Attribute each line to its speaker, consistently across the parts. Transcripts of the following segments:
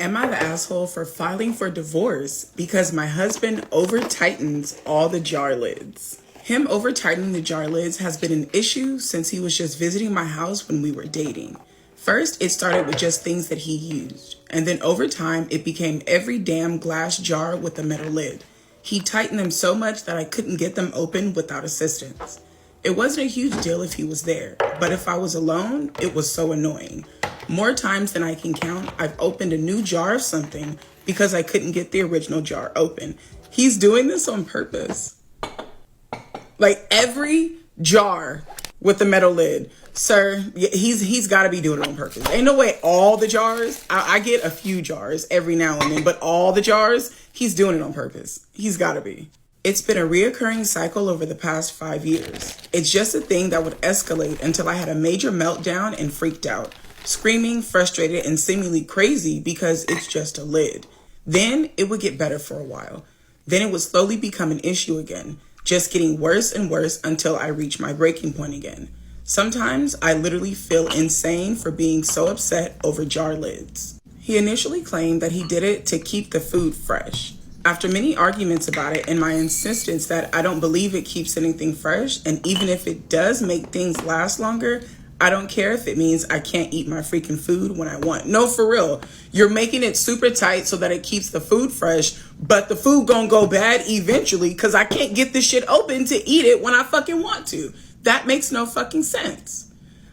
Speaker 1: Am I the asshole for filing for divorce because my husband over tightens all the jar lids? Him over tightening the jar lids has been an issue since he was just visiting my house when we were dating. First, it started with just things that he used, and then over time, it became every damn glass jar with a metal lid. He tightened them so much that I couldn't get them open without assistance. It wasn't a huge deal if he was there, but if I was alone, it was so annoying. More times than I can count, I've opened a new jar of something because I couldn't get the original jar open. He's doing this on purpose. Like every jar with the metal lid. Sir, he's got to be doing it on purpose. Ain't no way all the jars, I get a few jars every now and then, but all the jars, he's doing it on purpose. He's got to be. It's been a reoccurring cycle over the past 5 years. It's just a thing that would escalate until I had a major meltdown and freaked out, screaming, frustrated, and seemingly crazy because it's just a lid. Then it would get better for a while. Then it would slowly become an issue again, just getting worse and worse until I reach my breaking point again. Sometimes I literally feel insane for being so upset over jar lids. He initially claimed that he did it to keep the food fresh. After many arguments about it and my insistence that I don't believe it keeps anything fresh, and even if it does make things last longer, I don't care if it means I can't eat my freaking food when I want. No, for real. You're making it super tight so that it keeps the food fresh, but the food gonna go bad eventually because I can't get this shit open to eat it when I fucking want to. That makes no fucking sense.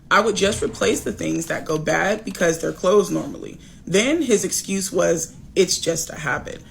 Speaker 1: I would just replace the things that go bad because they're closed normally. Then his excuse was, it's just a habit.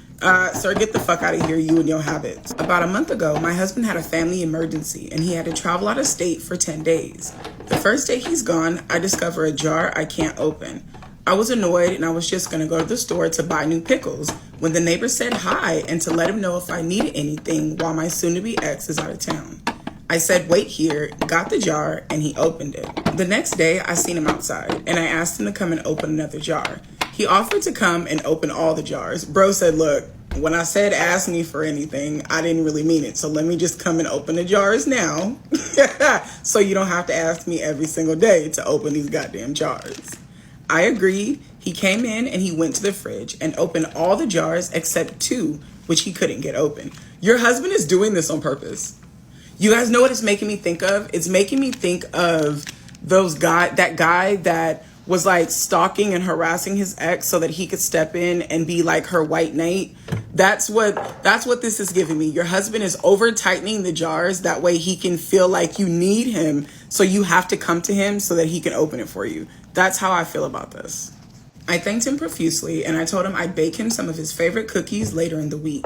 Speaker 1: Sir, get the fuck out of here, you and your habits. About a month ago, my husband had a family emergency and he had to travel out of state for 10 days. The first day he's gone, I discover a jar I can't open. I was annoyed and I was just gonna go to the store to buy new pickles when the neighbor said hi and to let him know if I needed anything while my soon-to-be ex is out of town. I said, wait here, got the jar, and he opened it. The next day, I seen him outside, and I asked him to come and open another jar. He offered to come and open all the jars. Bro said, look, when I said ask me for anything, I didn't really mean it, so let me just come and open the jars now, so you don't have to ask me every single day to open these goddamn jars. I agreed. He came in, and he went to the fridge and opened all the jars except 2, which he couldn't get open. Your husband is doing this on purpose. You guys know what it's making me think of? It's making me think of that guy that was like stalking and harassing his ex so that he could step in and be like her white knight. That's what this is giving me. Your husband is over tightening the jars. That way he can feel like you need him. So you have to come to him so that he can open it for you. That's how I feel about this. I thanked him profusely and I told him I'd bake him some of his favorite cookies later in the week.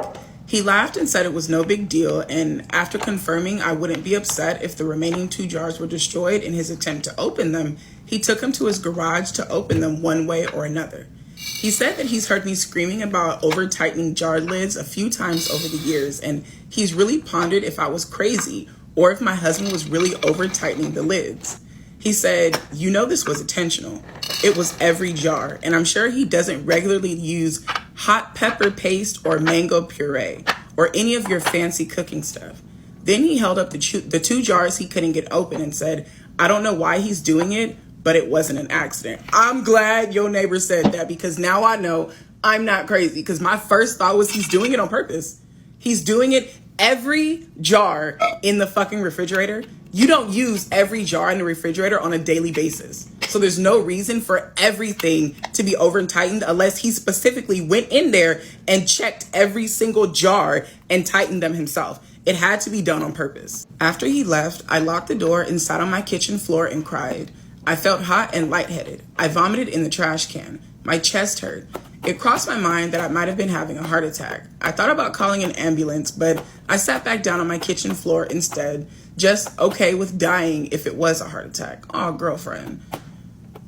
Speaker 1: He laughed and said it was no big deal, and after confirming I wouldn't be upset if the remaining 2 jars were destroyed in his attempt to open them, he took him to his garage to open them one way or another. He said that he's heard me screaming about over-tightening jar lids a few times over the years, and he's really pondered if I was crazy or if my husband was really over-tightening the lids. He said, you know this was intentional. It was every jar, and I'm sure he doesn't regularly use hot pepper paste or mango puree or any of your fancy cooking stuff. Then he held up the 2 jars he couldn't get open and said, I don't know why he's doing it, but it wasn't an accident. I'm glad your neighbor said that because now I know I'm not crazy because my first thought was he's doing it on purpose. He's doing it every jar in the fucking refrigerator. You don't use every jar in the refrigerator on a daily basis. So there's no reason for everything to be over and tightened unless he specifically went in there and checked every single jar and tightened them himself. It had to be done on purpose. After he left, I locked the door and sat on my kitchen floor and cried. I felt hot and lightheaded. I vomited in the trash can. My chest hurt. It crossed my mind that I might have been having a heart attack. I thought about calling an ambulance, but I sat back down on my kitchen floor instead, just okay with dying if it was a heart attack. Oh, girlfriend.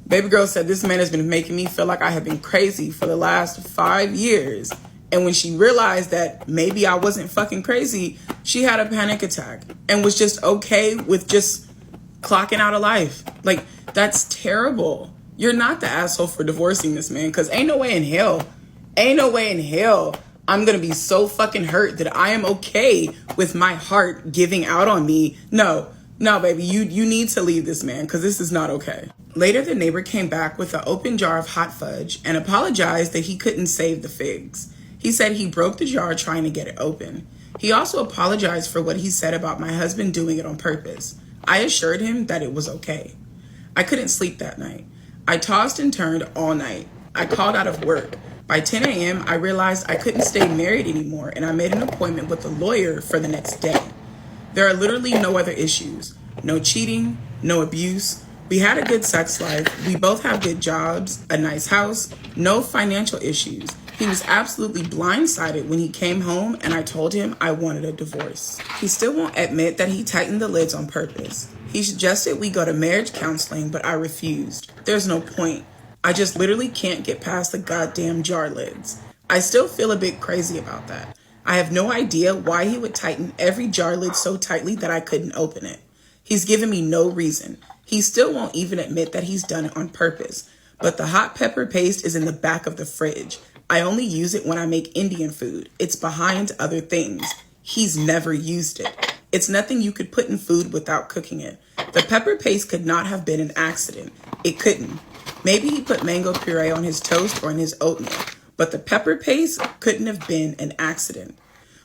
Speaker 1: Baby girl said this man has been making me feel like I have been crazy for the last 5 years. And when she realized that maybe I wasn't fucking crazy, she had a panic attack and was just okay with just clocking out of life. Like, that's terrible. You're not the asshole for divorcing this man because ain't no way in hell I'm going to be so fucking hurt that I am okay with my heart giving out on me. No, No, baby, you need to leave this man because this is not okay. Later, the neighbor came back with an open jar of hot fudge and apologized that he couldn't save the figs. He said he broke the jar trying to get it open. He also apologized for what he said about my husband doing it on purpose. I assured him that it was okay. I couldn't sleep that night. I tossed and turned all night. I called out of work. By 10 a.m., I realized I couldn't stay married anymore, and I made an appointment with a lawyer for the next day. There are literally no other issues. No cheating, no abuse. We had a good sex life. We both have good jobs, a nice house, no financial issues. He was absolutely blindsided when he came home and I told him I wanted a divorce. He still won't admit that he tightened the lids on purpose. He suggested we go to marriage counseling, but I refused. There's no point. I just literally can't get past the goddamn jar lids. I still feel a bit crazy about that. I have no idea why he would tighten every jar lid so tightly that I couldn't open it. He's given me no reason. He still won't even admit that he's done it on purpose. But the hot pepper paste is in the back of the fridge. I only use it when I make Indian food. It's behind other things. He's never used it. It's nothing you could put in food without cooking it. The pepper paste could not have been an accident. It couldn't. Maybe he put mango puree on his toast or in his oatmeal. But the pepper paste couldn't have been an accident.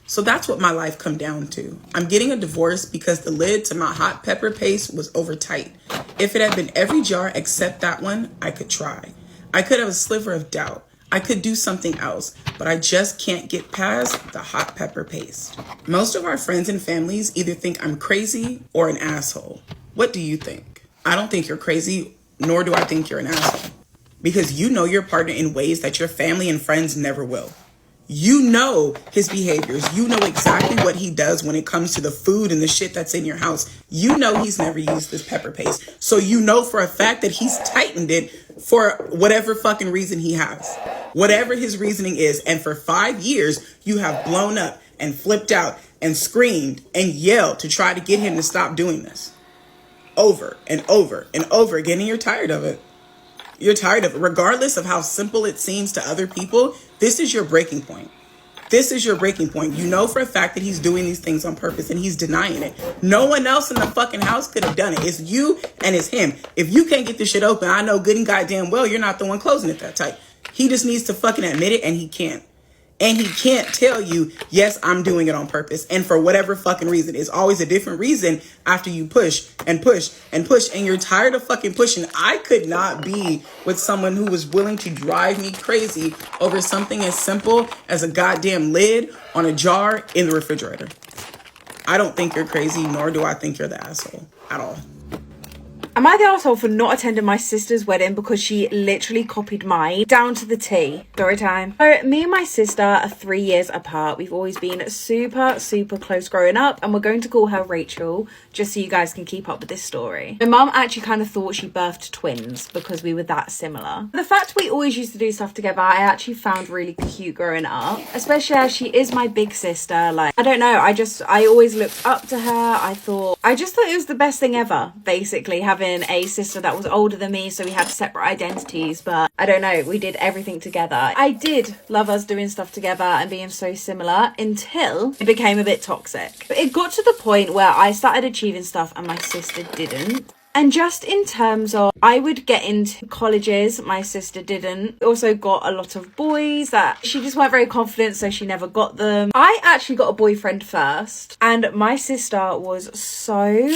Speaker 1: So that's what my life come down to. I'm getting a divorce because the lid to my hot pepper paste was over tight. If it had been every jar except that one, I could try. I could have a sliver of doubt. I could do something else, but I just can't get past the hot pepper paste. Most of our friends and families either think I'm crazy or an asshole. What do you think? I don't think you're crazy, nor do I think you're an asshole. Because you know your partner in ways that your family and friends never will. You know his behaviors. You know exactly what he does when it comes to the food and the shit that's in your house. You know he's never used this pepper paste. So you know for a fact that he's tightened it for whatever fucking reason he has. Whatever his reasoning is. And for 5 years, you have blown up and flipped out and screamed and yelled to try to get him to stop doing this. Over and over and over again. And you're tired of it. You're tired of it. Regardless of how simple it seems to other people, this is your breaking point. This is your breaking point. You know for a fact that he's doing these things on purpose and he's denying it. No one else in the fucking house could have done it. It's you and it's him. If you can't get this shit open, I know good and goddamn well you're not the one closing it that tight. He just needs to fucking admit it, and he can't. And he can't tell you, yes, I'm doing it on purpose. And for whatever fucking reason. It's always a different reason after you push and push and push. And you're tired of fucking pushing. I could not be with someone who was willing to drive me crazy over something as simple as a goddamn lid on a jar in the refrigerator. I don't think you're crazy, nor do I think you're the asshole at all.
Speaker 2: Am I the asshole for not attending my sister's wedding because she literally copied mine down to the T? Story time. So me and my sister are 3 years apart. We've always been super close growing up, and we're going to call her Rachel just so you guys can keep up with this story. My mum actually kind of thought she birthed twins because we were that similar. The fact we always used to do stuff together, I actually found really cute growing up, especially as she is my big sister. Like, I don't know, I always looked up to her. I just thought it was the best thing ever, basically, having a sister that was older than me, so we had separate identities. But I don't know, we did everything together. I did love us doing stuff together and being so similar until it became a bit toxic. But it got to the point where I started achieving stuff and my sister didn't. And just in terms of, I would get into colleges, my sister didn't. Also got a lot of boys that she just weren't very confident, so she never got them. I actually got a boyfriend first, and my sister was so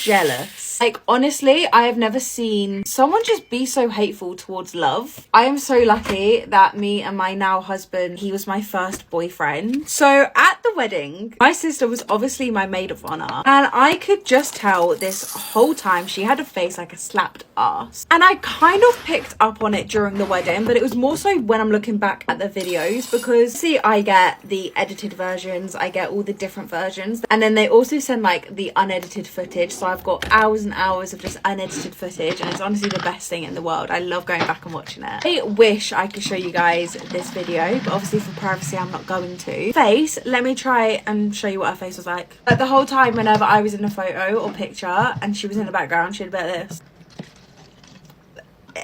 Speaker 2: jealous. Like, honestly, I have never seen someone just be so hateful towards love. I am so lucky that me and my now husband, he was my first boyfriend. So at the wedding, my sister was obviously my maid of honor, and I could just tell this whole time she had a face like a slapped ass. And I kind of picked up on it during the wedding, but it was more so when I'm looking back at the videos, because see, I get the edited versions, I get all the different versions, and then they also send like the unedited footage. So I've got hours and hours of just unedited footage, and it's honestly the best thing in the world. I love going back and watching it. I wish I could show you guys this video, but obviously for privacy I'm not going to. Face, let me try and show you what her face was like. Like, the whole time whenever I was in a photo or picture and she was in the background, she'd be like this.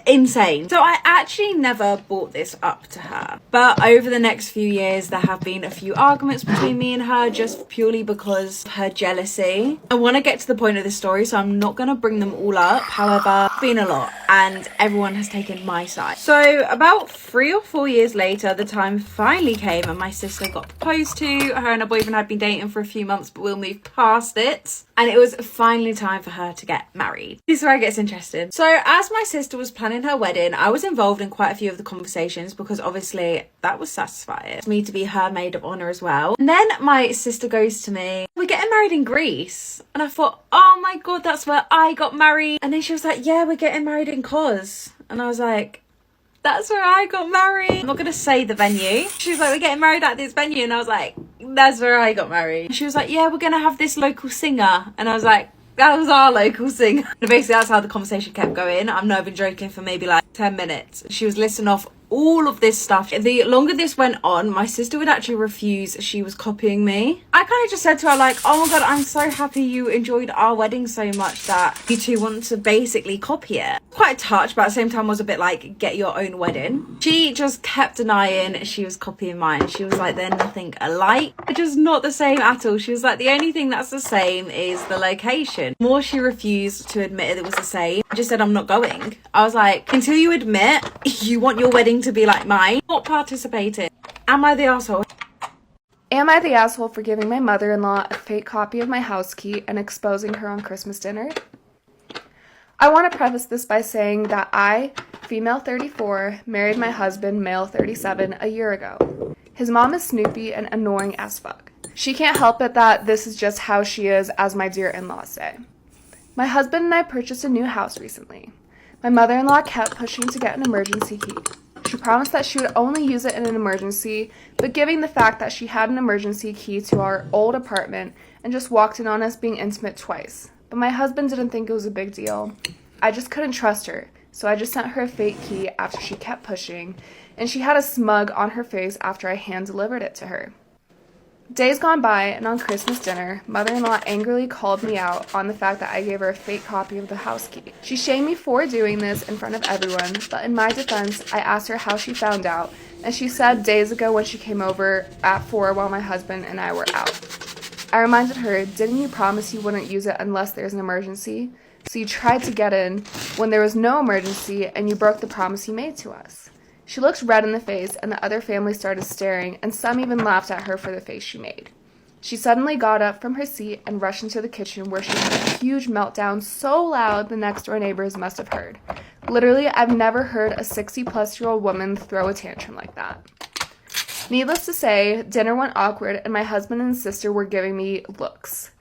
Speaker 2: insane. So I actually never brought this up to her, but over the next few years there have been a few arguments between me and her, just purely because of her jealousy. I want to get to the point of this story, so I'm not going to bring them all up. However, it's been a lot and everyone has taken my side. So about 3 or 4 years later, the time finally came and my sister got proposed to. Her and her boyfriend had been dating for a few months, but we'll move past it. And it was finally time for her to get married. This is where it gets interesting. So as my sister was planning her wedding, I was involved in quite a few of the conversations because obviously that was satisfying for me to be her maid of honor as well. And then my sister goes to me, "We're getting married in Greece." And I thought, oh my God, that's where I got married. And then she was like, "Yeah, we're getting married in Kos." And I was like, "That's where I got married." I'm not going to say the venue. She was like, "We're getting married at this venue." And I was like, "That's where I got married." She was like, "Yeah, we're going to have this local singer." And I was like, "That was our local singer." And basically that's how the conversation kept going. I'm not even joking, for maybe like 10 minutes. She was listing off all of this stuff. The longer this went on, my sister would actually refuse she was copying me. I kind of just said to her like, "Oh my God, I'm so happy you enjoyed our wedding so much that you two want to basically copy it." Quite touched, but at the same time was a bit like, get your own wedding. She just kept denying she was copying mine. She was like, "They're nothing alike. They're just not the same at all." She was like, "The only thing that's the same is the location." The more she refused to admit it was the same, I just said, "I'm not going." I was like, until you admit you want your wedding to be like mine, not participating. Am I the asshole?
Speaker 3: Am I the asshole for giving my mother-in-law a fake copy of my house key and exposing her on Christmas dinner? I want to preface this by saying that I, female 34, married my husband, male 37, a year ago. His mom is Snoopy and annoying as fuck. She can't help it that this is just how she is, as my dear in-laws say. My husband and I purchased a new house recently. My mother-in-law kept pushing to get an emergency key. She promised that she would only use it in an emergency, but given the fact that she had an emergency key to our old apartment and just walked in on us being intimate twice. But my husband didn't think it was a big deal. I just couldn't trust her, so I just sent her a fake key after she kept pushing, and she had a smug on her face after I hand-delivered it to her. Days gone by, and on Christmas dinner, mother-in-law angrily called me out on the fact that I gave her a fake copy of the house key. She shamed me for doing this in front of everyone, but in my defense, I asked her how she found out, and she said days ago when she came over at 4 while my husband and I were out. I reminded her, "Didn't you promise you wouldn't use it unless there's an emergency? So you tried to get in when there was no emergency, and you broke the promise you made to us." She looked red in the face, and the other family started staring, and some even laughed at her for the face she made. She suddenly got up from her seat and rushed into the kitchen, where she had a huge meltdown so loud the next-door neighbors must have heard. Literally, I've never heard a 60-plus-year-old woman throw a tantrum like that. Needless to say, dinner went awkward, and my husband and sister were giving me looks.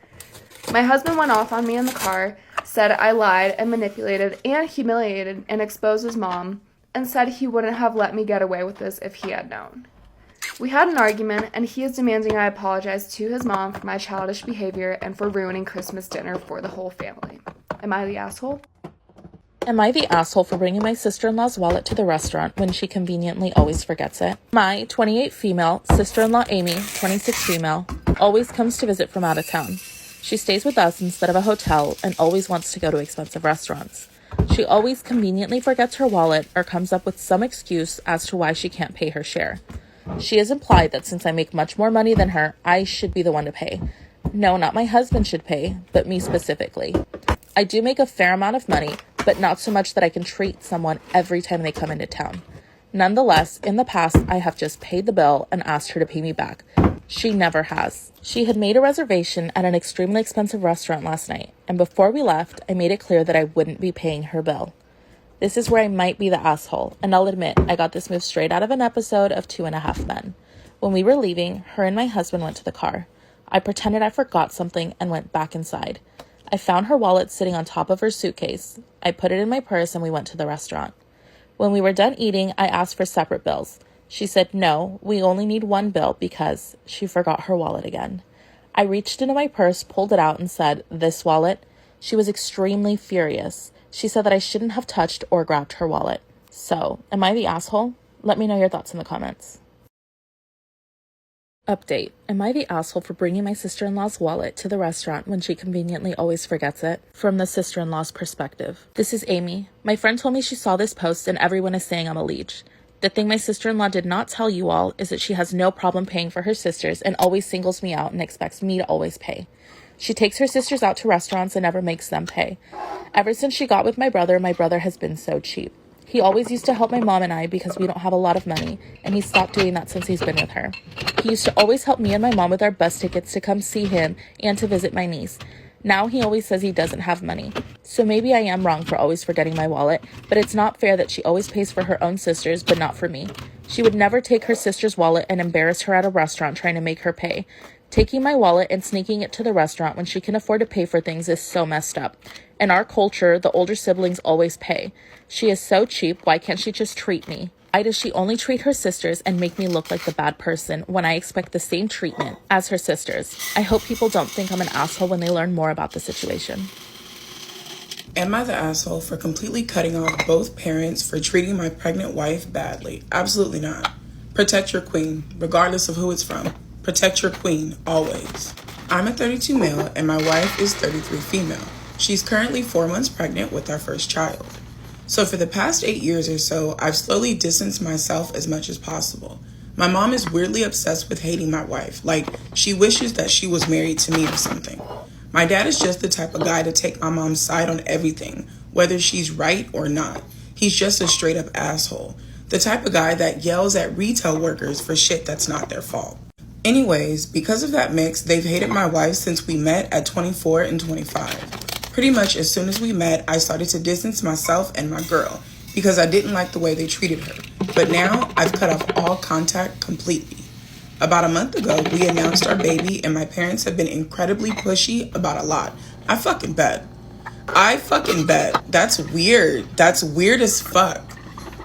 Speaker 3: My husband went off on me in the car, said I lied and manipulated and humiliated and exposed his mom, and said he wouldn't have let me get away with this if he had known. We had an argument, and he is demanding I apologize to his mom for my childish behavior and for ruining Christmas dinner for the whole family. Am I the asshole?
Speaker 4: Am I the asshole for bringing my sister-in-law's wallet to the restaurant when she conveniently always forgets it? My 28 female sister-in-law Amy, 26 female, always comes to visit from out of town. She stays with us instead of a hotel and always wants to go to expensive restaurants. She always conveniently forgets her wallet or comes up with some excuse as to why she can't pay her share. She has implied that since I make much more money than her, I should be the one to pay. No, not my husband should pay, but me specifically. I do make a fair amount of money, but not so much that I can treat someone every time they come into town. Nonetheless, in the past, I have just paid the bill and asked her to pay me back. She never has. She had made a reservation at an extremely expensive restaurant last night, and before we left, I made it clear that I wouldn't be paying her bill. This is where I might be the asshole, and I'll admit, I got this move straight out of an episode of 2.5 Men. When we were leaving, her and my husband went to the car. I pretended I forgot something and went back inside. I found her wallet sitting on top of her suitcase. I put it in my purse and we went to the restaurant. When we were done eating, I asked for separate bills. She said, no, we only need one bill because she forgot her wallet again. I reached into my purse, pulled it out, and said, this wallet? She was extremely furious. She said that I shouldn't have touched or grabbed her wallet. So, am I the asshole? Let me know your thoughts in the comments. Update. Am I the asshole for bringing my sister-in-law's wallet to the restaurant when she conveniently always forgets it? From the sister-in-law's perspective. This is Amy. My friend told me she saw this post and everyone is saying I'm a leech. The thing my sister-in-law did not tell you all is that she has no problem paying for her sisters and always singles me out and expects me to always pay. She takes her sisters out to restaurants and never makes them pay. Ever since she got with my brother has been so cheap. He always used to help my mom and I because we don't have a lot of money, and he stopped doing that since he's been with her. He used to always help me and my mom with our bus tickets to come see him and to visit my niece. Now he always says he doesn't have money. So maybe I am wrong for always forgetting my wallet, but it's not fair that she always pays for her own sisters, but not for me. She would never take her sister's wallet and embarrass her at a restaurant trying to make her pay. Taking my wallet and sneaking it to the restaurant when she can afford to pay for things is so messed up. In our culture, the older siblings always pay. She is so cheap, why can't she just treat me? Why does she only treat her sisters and make me look like the bad person when I expect the same treatment as her sisters? I hope people don't think I'm an asshole when they learn more about the situation.
Speaker 1: Am I the asshole for completely cutting off both parents for treating my pregnant wife badly? Absolutely not. Protect your queen, regardless of who it's from. Protect your queen, always. I'm a 32 male and my wife is 33 female. She's currently 4 months pregnant with our first child. So for the past 8 years or so, I've slowly distanced myself as much as possible. My mom is weirdly obsessed with hating my wife, like she wishes that she was married to me or something. My dad is just the type of guy to take my mom's side on everything, whether she's right or not. He's just a straight up asshole. The type of guy that yells at retail workers for shit that's not their fault. Anyways, because of that mix, they've hated my wife since we met at 24 and 25. Pretty much as soon as we met, I started to distance myself and my girl because I didn't like the way they treated her. But now I've cut off all contact completely. About a month ago, we announced our baby and my parents have been incredibly pushy about a lot. I fucking bet. That's weird. That's weird as fuck.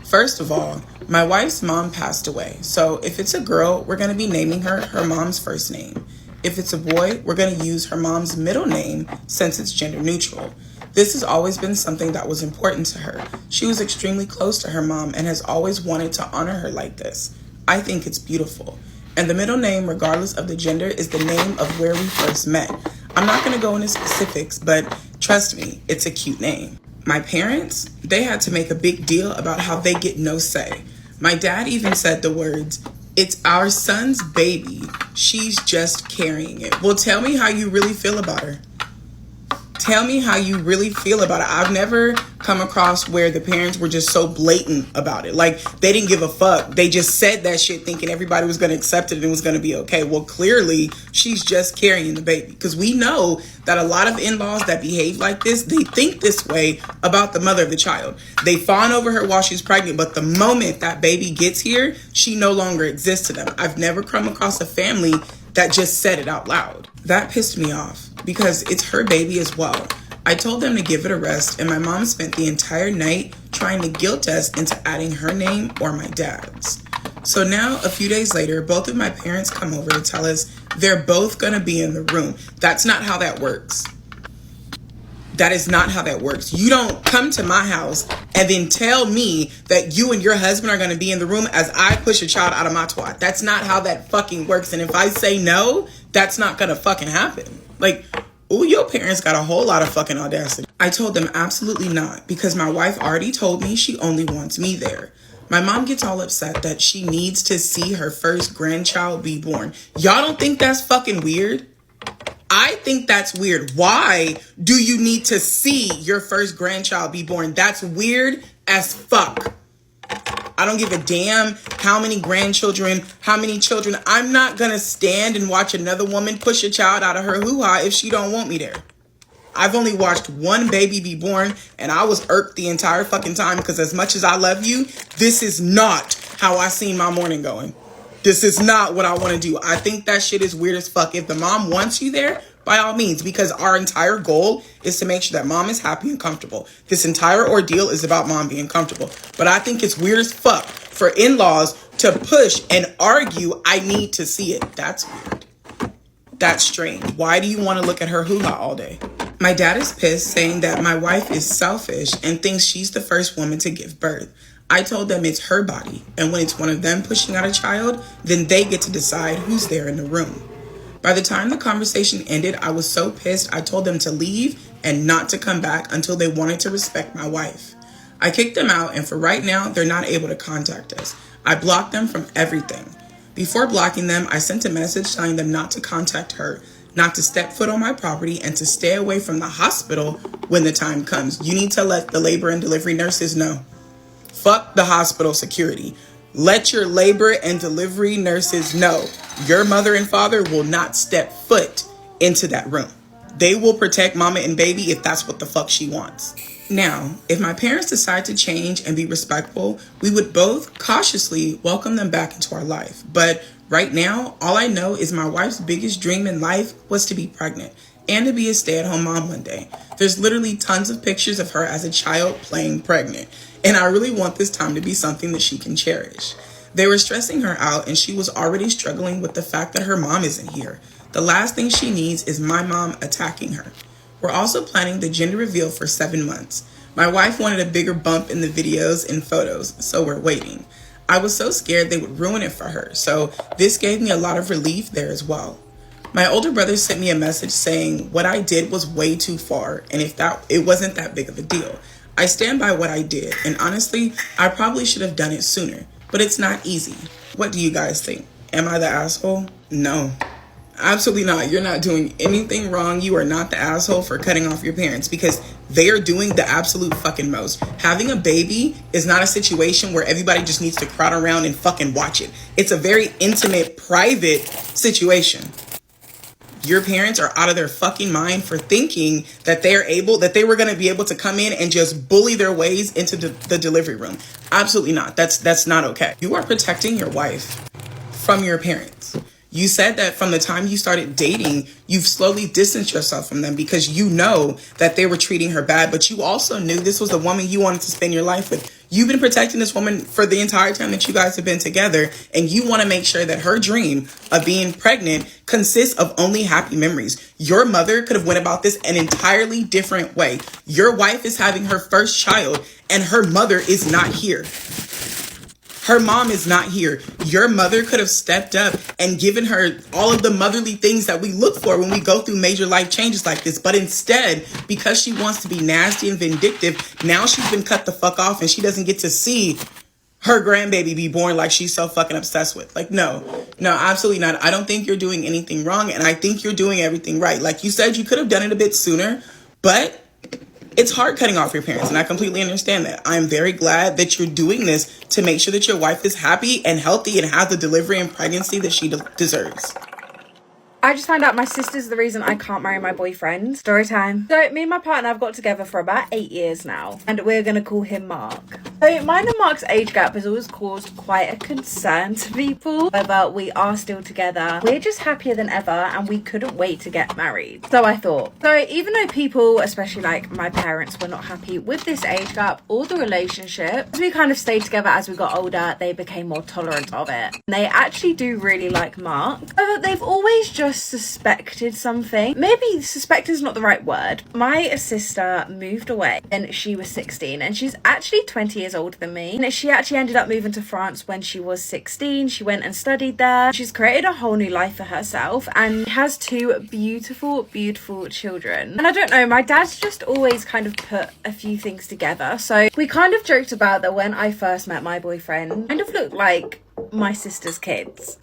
Speaker 1: First of all, my wife's mom passed away. So if it's a girl, we're going to be naming her mom's first name. If it's a boy, we're going to use her mom's middle name since it's gender neutral. This has always been something that was important to her. She was extremely close to her mom and has always wanted to honor her like this. I think it's beautiful. And the middle name, regardless of the gender, is the name of where we first met. I'm not going to go into specifics, but trust me, it's a cute name. My parents, they had to make a big deal about how they get no say. My dad even said the words, "It's our son's baby. She's just carrying it." Well, tell me how you really feel about her. Tell me how you really feel about it. I've never come across where the parents were just so blatant about it. Like, they didn't give a fuck. They just said that shit thinking everybody was going to accept it and it was going to be okay. Well, clearly, she's just carrying the baby. Because we know that a lot of in-laws that behave like this, they think this way about the mother of the child. They fawn over her while she's pregnant, but the moment that baby gets here, she no longer exists to them. I've never come across a family that just said it out loud. That pissed me off because it's her baby as well. I told them to give it a rest and my mom spent the entire night trying to guilt us into adding her name or my dad's. So now, a few days later, both of my parents come over to tell us they're both gonna be in the room. That's not how that works. That is not how that works. You don't come to my house and then tell me that you and your husband are going to be in the room as I push a child out of my twat. That's not how that fucking works. And if I say no, that's not going to fucking happen. Like, ooh, your parents got a whole lot of fucking audacity. I told them absolutely not because my wife already told me she only wants me there. My mom gets all upset that she needs to see her first grandchild be born. Y'all don't think that's fucking weird? I think that's weird. Why do you need to see your first grandchild be born? That's weird as fuck. I don't give a damn how many grandchildren, how many children. I'm not going to stand and watch another woman push a child out of her hoo-ha if she don't want me there. I've only watched one baby be born and I was irked the entire fucking time because as much as I love you, this is not how I seen my morning going. This is not what I want to do. I think that shit is weird as fuck. If the mom wants you there, by all means, because our entire goal is to make sure that mom is happy and comfortable. This entire ordeal is about mom being comfortable. But I think it's weird as fuck for in-laws to push and argue, I need to see it. That's weird. That's strange. Why do you want to look at her hoo-ha all day? My dad is pissed, saying that my wife is selfish and thinks she's the first woman to give birth. I told them it's her body, and when it's one of them pushing out a child, then they get to decide who's there in the room. By the time the conversation ended, I was so pissed I told them to leave and not to come back until they wanted to respect my wife. I kicked them out, and for right now, they're not able to contact us. I blocked them from everything. Before blocking them, I sent a message telling them not to contact her, not to step foot on my property, and to stay away from the hospital when the time comes. You need to let the labor and delivery nurses know. Fuck the hospital security. Let your labor and delivery nurses know your mother and father will not step foot into that room. They will protect mama and baby if that's what the fuck she wants. Now, if my parents decide to change and be respectful, we would both cautiously welcome them back into our life. But right now, all I know is my wife's biggest dream in life was to be pregnant and to be a stay-at-home mom one day. There's literally tons of pictures of her as a child playing pregnant, and I really want this time to be something that she can cherish. They were stressing her out, and she was already struggling with the fact that her mom isn't here. The last thing she needs is my mom attacking her. We're also planning the gender reveal for 7 months. My wife wanted a bigger bump in the videos and photos, so we're waiting. I was so scared they would ruin it for her, so this gave me a lot of relief there as well. My older brother sent me a message saying what I did was way too far, and it wasn't that big of a deal. I stand by what I did, and honestly, I probably should have done it sooner, but it's not easy. What do you guys think? Am I the asshole? No. Absolutely not. You're not doing anything wrong. You are not the asshole for cutting off your parents because they are doing the absolute fucking most. Having a baby is not a situation where everybody just needs to crowd around and fucking watch it. It's a very intimate, private situation. Your parents are out of their fucking mind for thinking that they were going to be able to come in and just bully their ways into the delivery room. Absolutely not. That's not okay. You are protecting your wife from your parents. You said that from the time you started dating, you've slowly distanced yourself from them because you know that they were treating her bad, but you also knew this was the woman you wanted to spend your life with. You've been protecting this woman for the entire time that you guys have been together, and you want to make sure that her dream of being pregnant consists of only happy memories. Your mother could have went about this an entirely different way. Your wife is having her first child, and her mother is not here. Her mom is not here. Your mother could have stepped up and given her all of the motherly things that we look for when we go through major life changes like this. But instead, because she wants to be nasty and vindictive, now she's been cut the fuck off and she doesn't get to see her grandbaby be born like she's so fucking obsessed with. Like, no, absolutely not. I don't think you're doing anything wrong, and I think you're doing everything right. Like you said, you could have done it a bit sooner, but it's hard cutting off your parents, and I completely understand that. I'm very glad that you're doing this to make sure that your wife is happy and healthy and has the delivery and pregnancy that she deserves.
Speaker 2: I just found out my sister's the reason I can't marry my boyfriend. Story time. So me and my partner have got together for about 8 years now, and we're going to call him Mark. So mine and Mark's age gap has always caused quite a concern to people. However, we are still together. We're just happier than ever, and we couldn't wait to get married. So I thought. So even though people, especially like my parents, were not happy with this age gap or the relationship, as we kind of stayed together as we got older, they became more tolerant of it. And they actually do really like Mark. However, they've always just suspected something. Maybe suspect is not the right word. My sister moved away and she was 16, and she's actually 20 years older than me. And she actually ended up moving to France when she was 16. She went and studied there. She's created a whole new life for herself and has 2 beautiful children. And I don't know, my dad's just always kind of put a few things together. So we kind of joked about that when I first met my boyfriend, kind of looked like my sister's kids.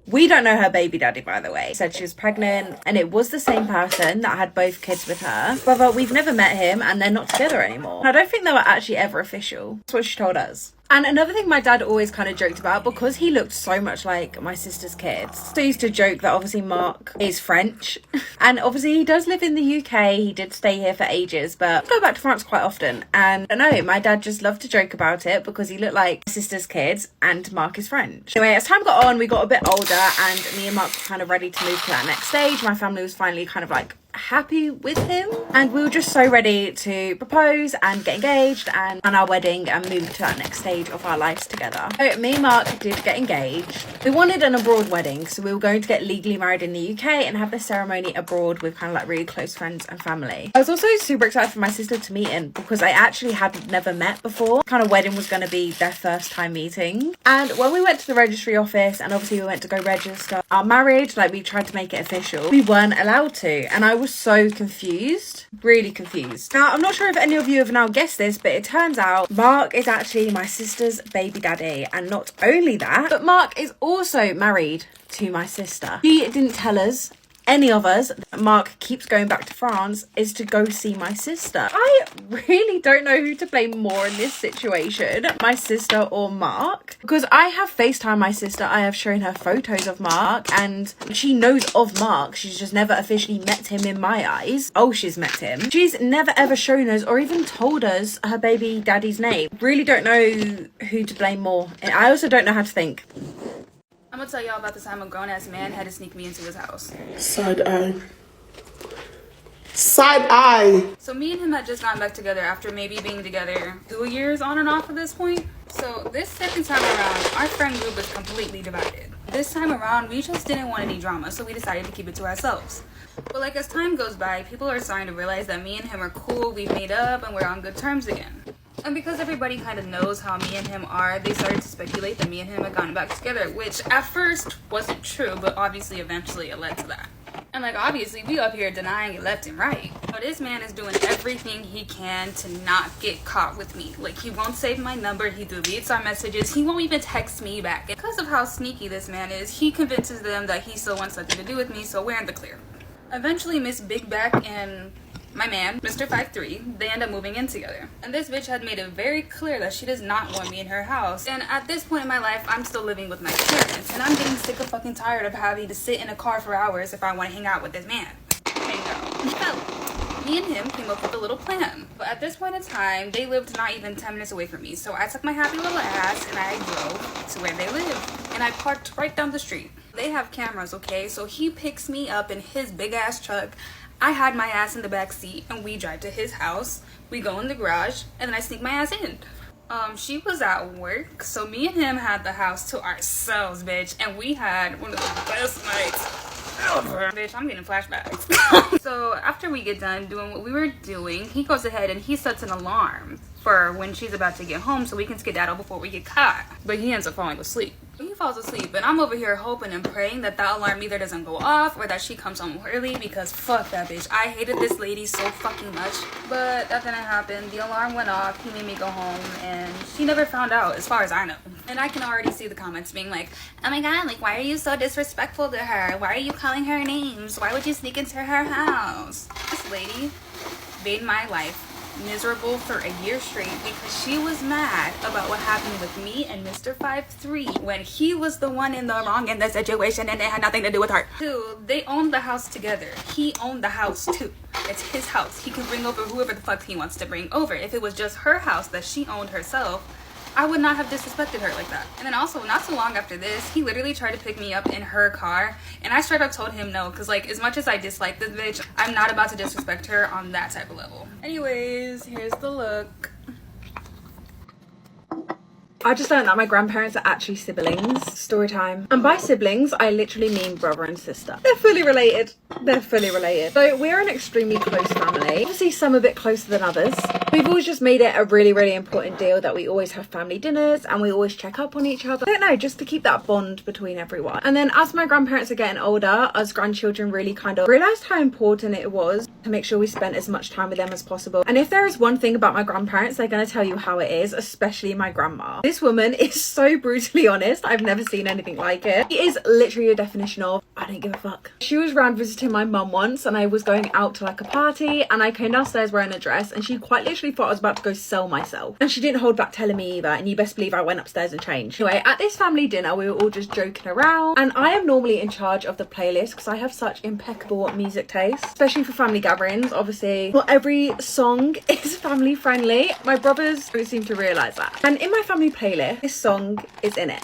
Speaker 2: We don't know her baby daddy, by the way. She said she was pregnant, and it was the same person that had both kids with her. But we've never met him, and they're not together anymore. And I don't think they were actually ever official. That's what she told us. And another thing my dad always kind of joked about, because he looked so much like my sister's kids. So he used to joke that obviously Mark is French. And obviously he does live in the UK. He did stay here for ages, but I go back to France quite often. And I don't know, my dad just loved to joke about it because he looked like my sister's kids and Mark is French. Anyway, as time got on, we got a bit older and me and Mark were kind of ready to move to that next stage. My family was finally kind of like happy with him, and we were just so ready to propose and get engaged and plan our wedding and move to that next stage of our lives together. So me and Mark did get engaged. We wanted an abroad wedding, so we were going to get legally married in the UK and have the ceremony abroad with kind of like really close friends and family. I was also super excited for my sister to meet him because I actually had never met before. Kind of wedding was going to be their first time meeting. And when we went to the registry office, and obviously we went to go register our marriage, like we tried to make it official, we weren't allowed to, and I was so confused, really confused. Now I'm not sure if any of you have now guessed this, but it turns out Mark is actually my sister's baby daddy, and not only that, but Mark is also married to my sister. He didn't tell us, any of us, that Mark keeps going back to France is to go see my sister. I really don't know who to blame more in this situation, my sister or Mark, because I have FaceTime my sister, I have shown her photos of Mark, and she knows of Mark. She's just never officially met him in my eyes. Oh, she's met him. She's never ever shown us or even told us her baby daddy's name. Really don't know who to blame more. And I also don't know how to think.
Speaker 5: I'm gonna tell y'all about the time a grown-ass man had to sneak me into his house.
Speaker 6: Side eye. Side eye.
Speaker 5: So me and him had just gotten back together after maybe being together 2 years on and off at this point. So this second time around, our friend group was completely divided. This time around, we just didn't want any drama, so we decided to keep it to ourselves. But like as time goes by, people are starting to realize that me and him are cool, we've made up, and we're on good terms again. And because everybody kind of knows how me and him are, they started to speculate that me and him had gotten back together, which at first wasn't true, but obviously eventually it led to that. And like obviously we up here denying it left and right. But this man is doing everything he can to not get caught with me. Like he won't save my number, he deletes our messages, he won't even text me back. And because of how sneaky this man is, he convinces them that he still wants nothing to do with me, so we're in the clear. Eventually Miss Big Back and my man, Mr. 5'3", they end up moving in together. And this bitch had made it very clear that she does not want me in her house. And at this point in my life, I'm still living with my parents. And I'm getting sick of fucking tired of having to sit in a car for hours if I want to hang out with this man. Bingo. So, me and him came up with a little plan. But at this point in time, they lived not even 10 minutes away from me. So I took my happy little ass and I drove to where they live. And I parked right down the street. They have cameras, okay? So he picks me up in his big ass truck. I hide my ass in the back seat and we drive to his house. We go in the garage and then I sneak my ass in. She was at work, so me and him had the house to ourselves, bitch, and we had one of the best nights ever. Bitch, I'm getting flashbacks. So after we get done doing what we were doing, he goes ahead and he sets an alarm for when she's about to get home so we can skedaddle before we get caught. But he ends up falling asleep. He falls asleep and I'm over here hoping and praying that that alarm either doesn't go off or that she comes home early, because fuck that bitch. I hated this lady so fucking much. But that didn't happen. The alarm went off, he made me go home, and she never found out as far as I know. And I can already see the comments being like, oh my god, like why are you so disrespectful to her? Why are you calling her names? Why would you sneak into her house? This lady made my life miserable for a year straight because she was mad about what happened with me and Mr. 5'3" when he was the one in the wrong in the situation and it had nothing to do with her. Two, they owned the house together. He owned the house too. It's his house. He can bring over whoever the fuck he wants to bring over. If it was just her house that she owned herself, I would not have disrespected her like that. And then also, not so long after this, he literally tried to pick me up in her car, and I straight up told him no, because like as much as I dislike this bitch, I'm not about to disrespect her on that type of level. Anyways, here's the look.
Speaker 2: I just learned that my grandparents are actually siblings. Story time. And by siblings, I literally mean brother and sister. They're fully related. They're fully related. So we're an extremely close family. Obviously some a bit closer than others. We've always just made it a really, really important deal that we always have family dinners and we always check up on each other. I don't know, just to keep that bond between everyone. And then as my grandparents are getting older, us grandchildren really kind of realised how important it was to make sure we spent as much time with them as possible. And if there is one thing about my grandparents, they're going to tell you how it is, especially my grandma. This woman is so brutally honest. I've never seen anything like it. She is literally a definition of I don't give a fuck. She was around visiting my mum once and I was going out to like a party and I came downstairs wearing a dress and she quite literally thought I was about to go sell myself. And she didn't hold back telling me either, and you best believe I went upstairs and changed. Anyway, at this family dinner we were all just joking around and I am normally in charge of the playlist because I have such impeccable music taste, especially for family gatherings. Obviously not every song is family friendly. My brothers don't seem to realise that. And in my family playlist, this song is in it.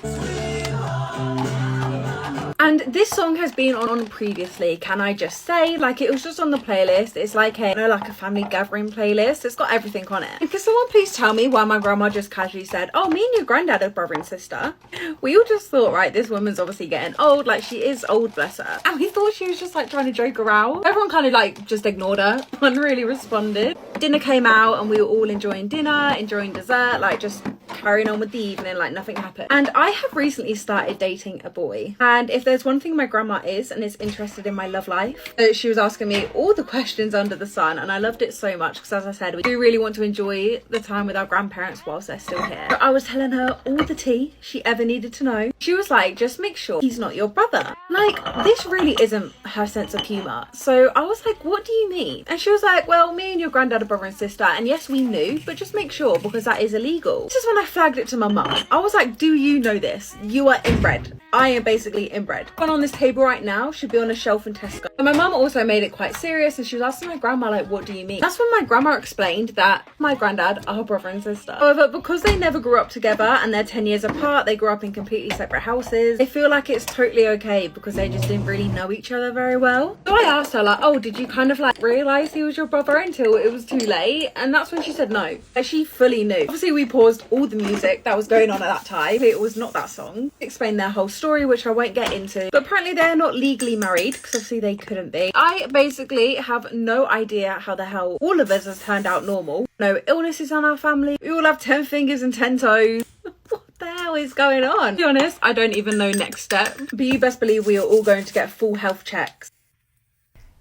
Speaker 2: And this song has been on previously, can I just say? Like, it was just on the playlist. It's like a, you know, like a family gathering playlist. It's got everything on it. And can someone please tell me why my grandma just casually said, oh, me and your granddad are brother and sister? We all just thought, right, this woman's obviously getting old. Like, she is old, bless her. And we thought she was just like trying to joke around. Everyone kind of like just ignored her. No one really responded. Dinner came out and we were all enjoying dinner, enjoying dessert, like just carrying on with the evening like nothing happened. And I have recently started dating a boy, and if there's one thing my grandma is and is interested in my love life, she was asking me all the questions under the sun, and I loved it so much because, as I said, we do really want to enjoy the time with our grandparents whilst they're still here. So I was telling her all the tea she ever needed to know. She was like, just make sure he's not your brother. Like, this really isn't her sense of humor. So I was like, what do you mean? And she was like, well, me and your granddad are brother and sister, and yes, we knew, but just make sure because that is illegal. This is when I flagged it to my mum. I was like, do you know this? You are inbred. I am basically inbred. One on this table right now should be on a shelf in Tesco. And my mum also made it quite serious, and she was asking my grandma, like, what do you mean? That's when my grandma explained that my granddad are brother and sister. However, because they never grew up together and they're 10 years apart, they grew up in completely separate houses, they feel like it's totally okay because they just didn't really know each other very well. So I asked her, like, oh, did you kind of like realize he was your brother until it was too late? And that's when she said no. Like, she fully knew. Obviously, we paused all the music that was going on at that time. It was not that song. Explained their whole story, which I won't get into. But apparently they're not legally married because obviously they couldn't be. I basically have no idea how the hell all of us has turned out normal. No illnesses on our family. We all have 10 fingers and 10 toes. What the hell is going on? To be honest, I don't even know next step. But you best believe we are all going to get full health checks.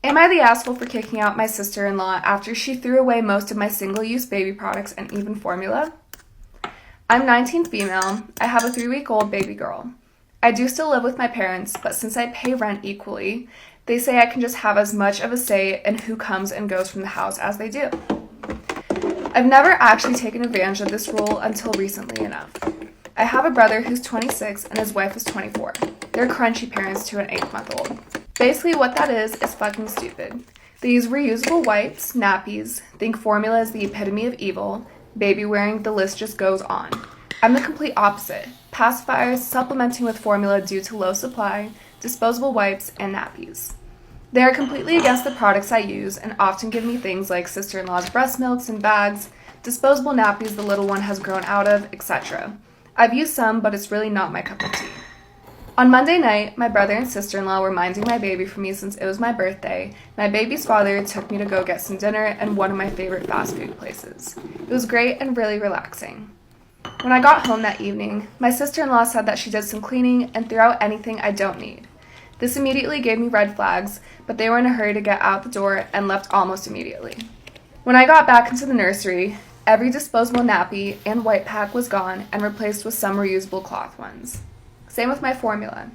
Speaker 3: Am I the asshole for kicking out my sister-in-law after she threw away most of my single-use baby products and even formula? I'm 19 female. I have a 3-week-old baby girl. I do still live with my parents, but since I pay rent equally, they say I can just have as much of a say in who comes and goes from the house as they do. I've never actually taken advantage of this rule until recently enough. I have a brother who's 26 and his wife is 24. They're crunchy parents to an 8-month-old. Basically what that is fucking stupid. They use reusable wipes, nappies, think formula is the epitome of evil, baby wearing, the list just goes on. I'm the complete opposite. Pacifiers, supplementing with formula due to low supply, disposable wipes, and nappies. They are completely against the products I use and often give me things like sister-in-law's breast milks and bags, disposable nappies the little one has grown out of, etc. I've used some, but it's really not my cup of tea. On Monday night, my brother and sister-in-law were minding my baby for me since it was my birthday. My baby's father took me to go get some dinner at one of my favorite fast food places. It was great and really relaxing. When I got home that evening, my sister-in-law said that she did some cleaning and threw out anything I don't need. This immediately gave me red flags, but they were in a hurry to get out the door and left almost immediately. When I got back into the nursery, every disposable nappy and white pack was gone and replaced with some reusable cloth ones. Same with my formula.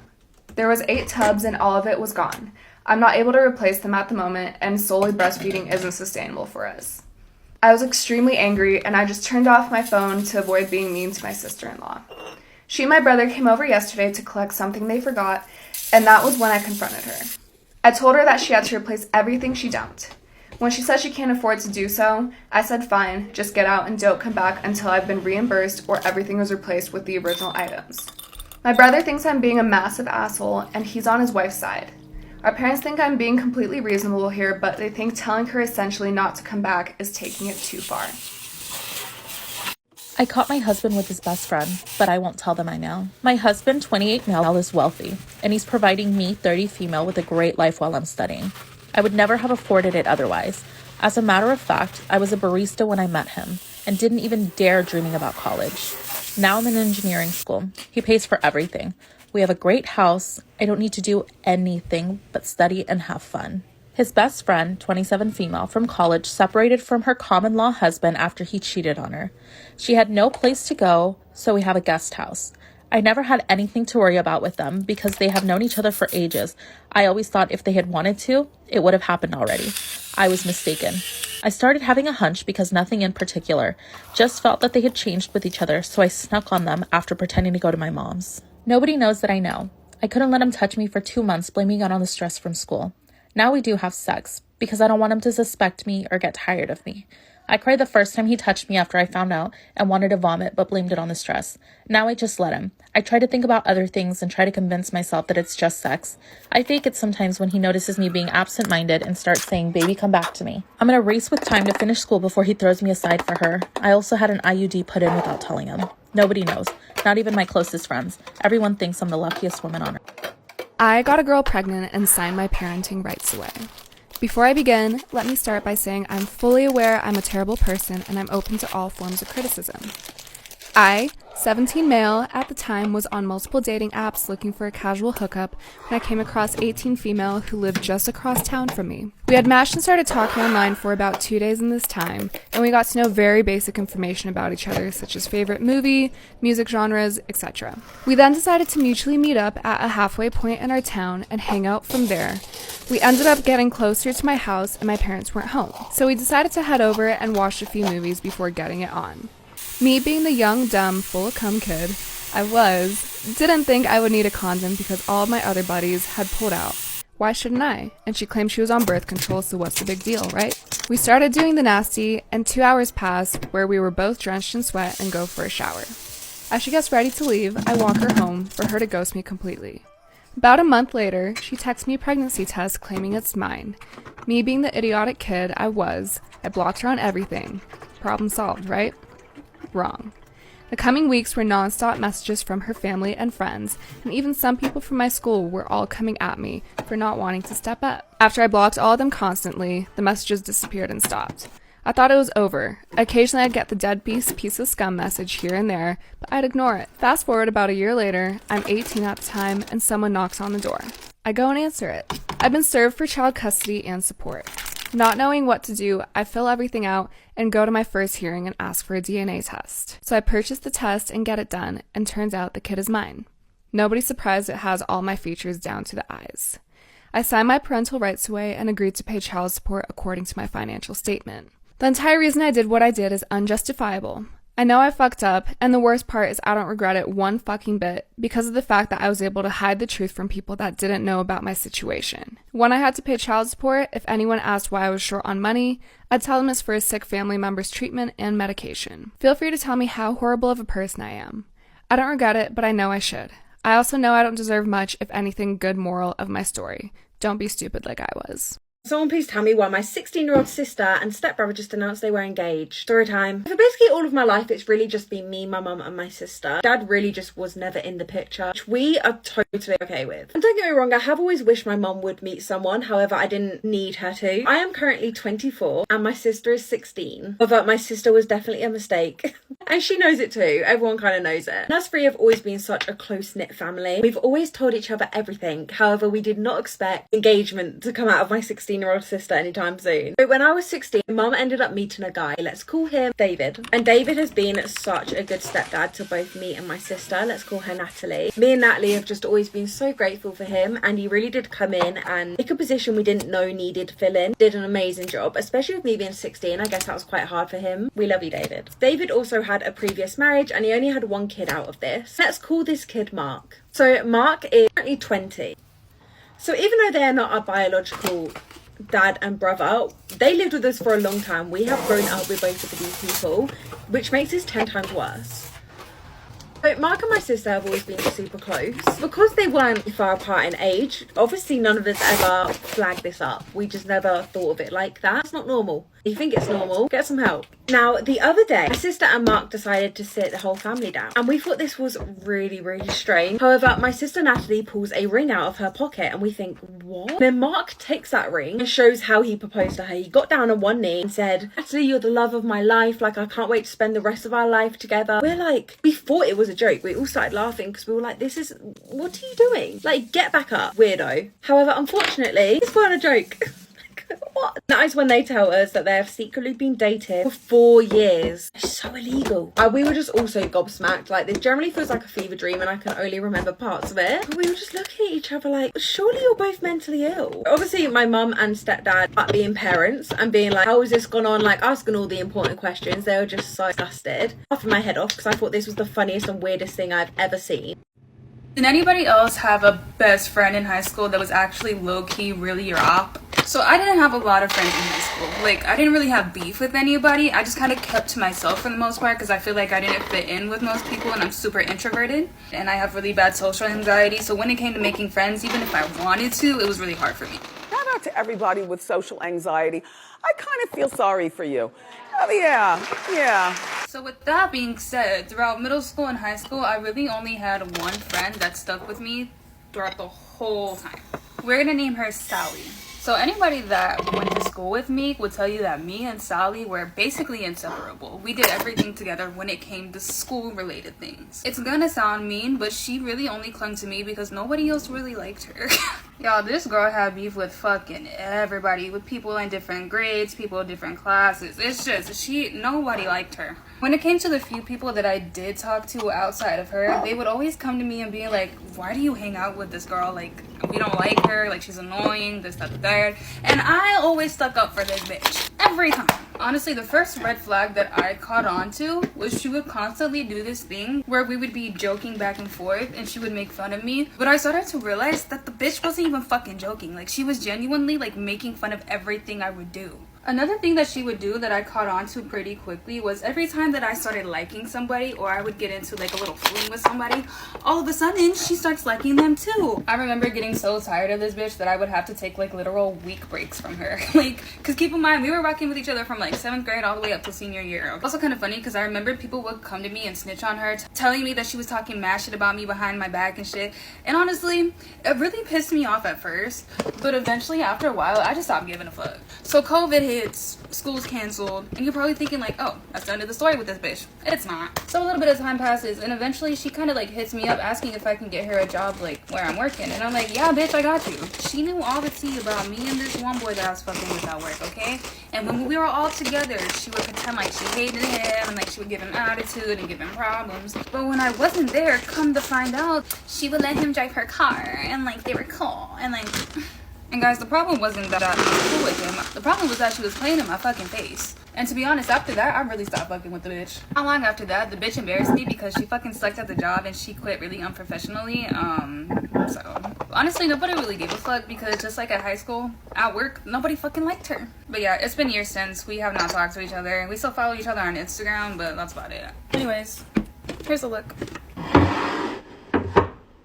Speaker 3: There was 8 tubs and all of it was gone. I'm not able to replace them at the moment, and solely breastfeeding isn't sustainable for us. I was extremely angry and I just turned off my phone to avoid being mean to my sister-in-law. She and my brother came over yesterday to collect something they forgot, and that was when I confronted her. I told her that she had to replace everything she dumped. When she said she can't afford to do so, I said fine, just get out and don't come back until I've been reimbursed or everything was replaced with the original items. My brother thinks I'm being a massive asshole and he's on his wife's side. Our parents think I'm being completely reasonable here, but they think telling her essentially not to come back is taking it too far.
Speaker 4: I caught my husband with his best friend, but I won't tell them I know. My husband, 28 male, is wealthy, and he's providing me, 30 female, with a great life while I'm studying. I would never have afforded it otherwise. As a matter of fact, I was a barista when I met him, and didn't even dare dreaming about college. Now I'm in engineering school. He pays for everything. We have a great house. I don't need to do anything but study and have fun. His best friend, 27 female, from college, separated from her common-law husband after he cheated on her. She had no place to go, so we have a guest house. I never had anything to worry about with them because they have known each other for ages. I always thought if they had wanted to, it would have happened already. I was mistaken. I started having a hunch because nothing in particular. Just felt that they had changed with each other, so I snuck on them after pretending to go to my mom's. Nobody knows that I know. I couldn't let him touch me for 2 months, blaming it on the stress from school. Now we do have sex, because I don't want him to suspect me or get tired of me. I cried the first time he touched me after I found out and wanted to vomit but blamed it on the stress. Now I just let him. I try to think about other things and try to convince myself that it's just sex. I fake it sometimes when he notices me being absent-minded and starts saying, baby, come back to me. I'm in a race with time to finish school before he throws me aside for her. I also had an IUD put in without telling him. Nobody knows, not even my closest friends. Everyone thinks I'm the luckiest woman on earth.
Speaker 3: I got a girl pregnant and signed my parenting rights away. Before I begin, let me start by saying I'm fully aware I'm a terrible person and I'm open to all forms of criticism. I, 17 male, at the time was on multiple dating apps looking for a casual hookup when I came across 18 female who lived just across town from me. We had matched and started talking online for about 2 days in this time, and we got to know very basic information about each other, such as favorite movie, music genres, etc. We then decided to mutually meet up at a halfway point in our town and hang out from there. We ended up getting closer to my house and my parents weren't home, so we decided to head over and watch a few movies before getting it on. Me being the young, dumb, full of cum kid I didn't think I would need a condom because all of my other buddies had pulled out. Why shouldn't I? And she claimed she was on birth control, so what's the big deal, right? We started doing the nasty, and 2 hours passed where we were both drenched in sweat and go for a shower. As she gets ready to leave, I walk her home for her to ghost me completely. About a month later, she texts me a pregnancy test claiming it's mine. Me being the idiotic kid I blocked her on everything. Problem solved, right? Wrong. The coming weeks were non-stop messages from her family and friends, and even some people from my school were all coming at me for not wanting to step up. After I blocked all of them constantly, the messages disappeared and stopped. I thought it was over. Occasionally I'd get the dead piece of scum message here and there, but I'd ignore it. Fast forward about a year later, I'm 18 at the time, and someone knocks on the door. I go and answer it. I've been served for child custody and support. Not knowing what to do, I fill everything out and go to my first hearing and ask for a DNA test. So I purchase the test and get it done, and turns out the kid is mine. Nobody's surprised it has all my features down to the eyes. I signed my parental rights away and agreed to pay child support according to my financial statement. The entire reason I did what I did is unjustifiable. I know I fucked up, and the worst part is I don't regret it one fucking bit because of the fact that I was able to hide the truth from people that didn't know about my situation. When I had to pay child support, if anyone asked why I was short on money, I'd tell them it's for a sick family member's treatment and medication. Feel free to tell me how horrible of a person I am. I don't regret it, but I know I should. I also know I don't deserve much, if anything, good moral of my story. Don't be stupid like I was.
Speaker 2: Someone please tell me why my 16-year-old sister and stepbrother just announced they were engaged. Story time. For basically all of my life, it's really just been me, my mum, and my sister. Dad really just was never in the picture, which we are totally okay with. And don't get me wrong, I have always wished my mum would meet someone, however, I didn't need her to. I am currently 24, and my sister is 16. However, my sister was definitely a mistake. And she knows it too. Everyone kind of knows it. And us three have always been such a close-knit family. We've always told each other everything. However, we did not expect engagement to come out of my 16-year-old sister anytime soon. But when I was 16, mum ended up meeting a guy. Let's call him David. And David has been such a good stepdad to both me and my sister. Let's call her Natalie. Me and Natalie have just always been so grateful for him, and he really did come in and take a position we didn't know needed filling. Did an amazing job, especially with me being 16. I guess that was quite hard for him. We love you, David. David also had a previous marriage, and he only had one kid out of this. Let's call this kid Mark. So Mark is currently 20. So even though they're not our biological dad and brother, they lived with us for a long time. We have grown up with both of these people, which makes this 10 times worse. So Mark and my sister have always been super close. Because they weren't far apart in age, obviously none of us ever flagged this up. We just never thought of it like that. It's not normal. If you think it's normal, get some help. Now, the other day, my sister and Mark decided to sit the whole family down, and we thought this was really, really strange. However, my sister Natalie pulls a ring out of her pocket, and we think, what? Then Mark takes that ring and shows how he proposed to her. He got down on one knee and said, Natalie, you're the love of my life. Like, I can't wait to spend the rest of our life together. We're like, we thought it was a joke. We all started laughing because we were like, what are you doing? Like, get back up, weirdo. However, unfortunately, it's not a joke. What? That is when they tell us that they have secretly been dating for 4 years. It's so illegal. We were just also gobsmacked. Like, this generally feels like a fever dream, and I can only remember parts of it. But we were just looking at each other like, surely you're both mentally ill. Obviously, my mum and stepdad, being parents and being like, how has this gone on? Like, asking all the important questions. They were just so disgusted. Laughing my head off because I thought this was the funniest and weirdest thing I've ever seen.
Speaker 5: Did anybody else have a best friend in high school that was actually low-key really your op? So I didn't have a lot of friends in high school. Like, I didn't really have beef with anybody. I just kind of kept to myself for the most part because I feel like I didn't fit in with most people, and I'm super introverted and I have really bad social anxiety. So when it came to making friends, even if I wanted to, it was really hard for me.
Speaker 7: Shout out to everybody with social anxiety. I kind of feel sorry for you. Oh, yeah.
Speaker 5: So with that being said, throughout middle school and high school, I really only had one friend that stuck with me throughout the whole time. We're gonna name her Sally. So anybody that went to school with me would tell you that me and Sally were basically inseparable. We did everything together when it came to school related things. It's gonna sound mean, but she really only clung to me because nobody else really liked her. Y'all, this girl had beef with fucking everybody, with people in different grades, people in different classes. It's just, nobody liked her. When it came to the few people that I did talk to outside of her, they would always come to me and be like, why do you hang out with this girl? Like, we don't like her, like, she's annoying, this, that, the third. And I always stuck up for this bitch. Every time. Honestly, the first red flag that I caught on to was she would constantly do this thing where we would be joking back and forth and she would make fun of me. But I started to realize that the bitch wasn't even fucking joking. Like, she was genuinely, like, making fun of everything I would do. Another thing that she would do that I caught on to pretty quickly was every time that I started liking somebody or I would get into like a little fling with somebody, all of a sudden she starts liking them too. I remember getting so tired of this bitch that I would have to take like literal week breaks from her. Like, cause keep in mind, we were rocking with each other from like 7th grade all the way up to senior year. Also kind of funny because I remember people would come to me and snitch on her, telling me that she was talking mad shit about me behind my back and shit. And honestly, it really pissed me off at first, but eventually after a while, I just stopped giving a fuck. So COVID hits, school's canceled, and you're probably thinking like, oh, that's the end of the story with this bitch. It's not. So a little bit of time passes, and eventually she kind of like hits me up asking if I can get her a job like where I'm working. And I'm like, yeah, bitch, I got you. She knew all the tea about me and this one boy that I was fucking with at work, okay? And when we were all together, she would pretend like she hated him and like she would give him attitude and give him problems. But when I wasn't there, come to find out, she would let him drive her car and like they were cool and like... And guys, the problem wasn't that I was cool with him. The problem was that she was playing in my fucking face. And to be honest, after that, I really stopped fucking with the bitch. How long after that, the bitch embarrassed me because she fucking sucked at the job and she quit really unprofessionally. So honestly, nobody really gave a fuck because just like at high school, at work, nobody fucking liked her. But yeah, it's been years since we have not talked to each other. We still follow each other on Instagram, but that's about it. Anyways, here's a look.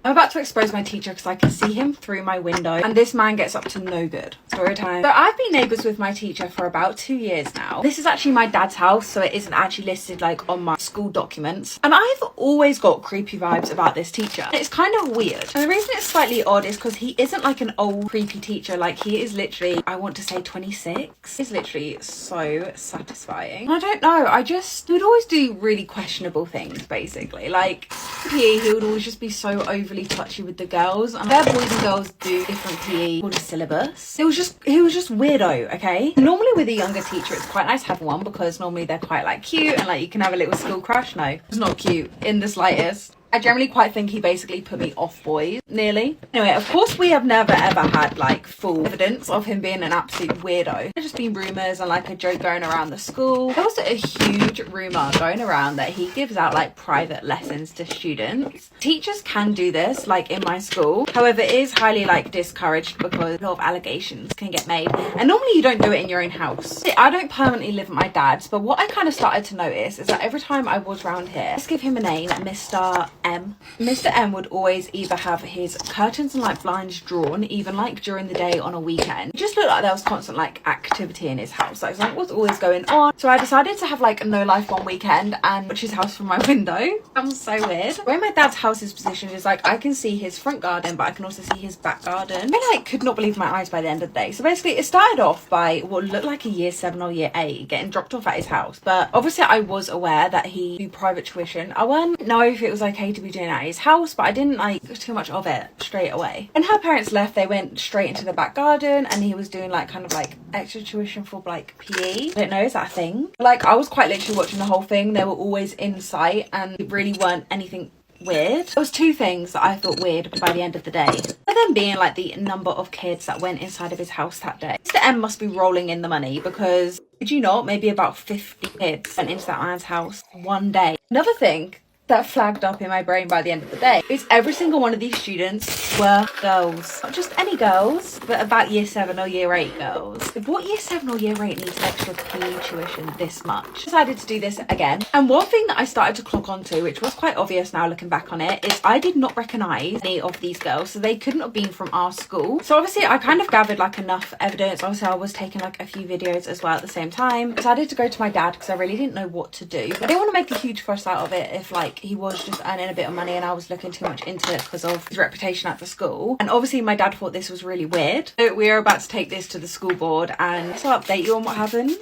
Speaker 2: I'm about to expose my teacher because I can see him through my window and this man gets up to no good. Story time. So I've been neighbours with my teacher for about 2 years now. This is actually my dad's house, so it isn't actually listed like on my school documents. And I've always got creepy vibes about this teacher. It's kind of weird. And the reason it's slightly odd is because he isn't like an old creepy teacher. Like, he is literally, I want to say 26. He's literally so satisfying. I don't know, he would always do really questionable things basically. Like PE, he would always just be so overly touchy with the girls, and their boys and girls do different PE called a syllabus. He was just weirdo, okay? Normally with a younger teacher it's quite nice to have one because normally they're quite like cute and like you can have a little school crush. No, it's not cute in the slightest. I generally quite think he basically put me off boys, nearly. Anyway, of course we have never ever had like full evidence of him being an absolute weirdo. There's just been rumours and like a joke going around the school. There was a huge rumour going around that he gives out like private lessons to students. Teachers can do this, like in my school. However, it is highly like discouraged because a lot of allegations can get made. And normally you don't do it in your own house. I don't permanently live at my dad's, but what I kind of started to notice is that every time I was around here, let's give him a name, Mr. M. Mr. M would always either have his curtains and like blinds drawn, even like during the day on a weekend. It just looked like there was constant like activity in his house. I was like, what's always going on? So I decided to have like no life one weekend and watch his house from my window. That was so weird. Where my dad's house is positioned is like I can see his front garden, but I can also see his back garden. I like could not believe my eyes by the end of the day. So basically it started off by what looked like a year 7 or year 8 getting dropped off at his house. But obviously I was aware that he do private tuition. I wouldn't know if it was okay to be doing at his house, but I didn't like too much of it straight away. When her parents left, they went straight into the back garden and he was doing like kind of like extra tuition for like PE. I don't know, is that a thing? Like I was quite literally watching the whole thing. They were always in sight and it really weren't anything weird. There was 2 things that I thought weird by the end of the day. One of them being like the number of kids that went inside of his house that day. Mr. M must be rolling in the money because, did you not, maybe about 50 kids went into that man's house one day. Another thing that flagged up in my brain by the end of the day is every single one of these students were girls. Not just any girls, but about year 7 or year 8 girls. What year 7 or year 8 needs extra PE tuition this much? Decided to do this again. And one thing that I started to clock onto, which was quite obvious now looking back on it, is I did not recognise any of these girls, so they couldn't have been from our school. So obviously I kind of gathered like enough evidence. Obviously I was taking like a few videos as well at the same time. Decided to go to my dad because I really didn't know what to do. I didn't want to make a huge fuss out of it if like he was just earning a bit of money and I was looking too much into it because of his reputation at the school. And obviously my dad thought this was really weird. So we are about to take this to the school board and I'll update you on what happens.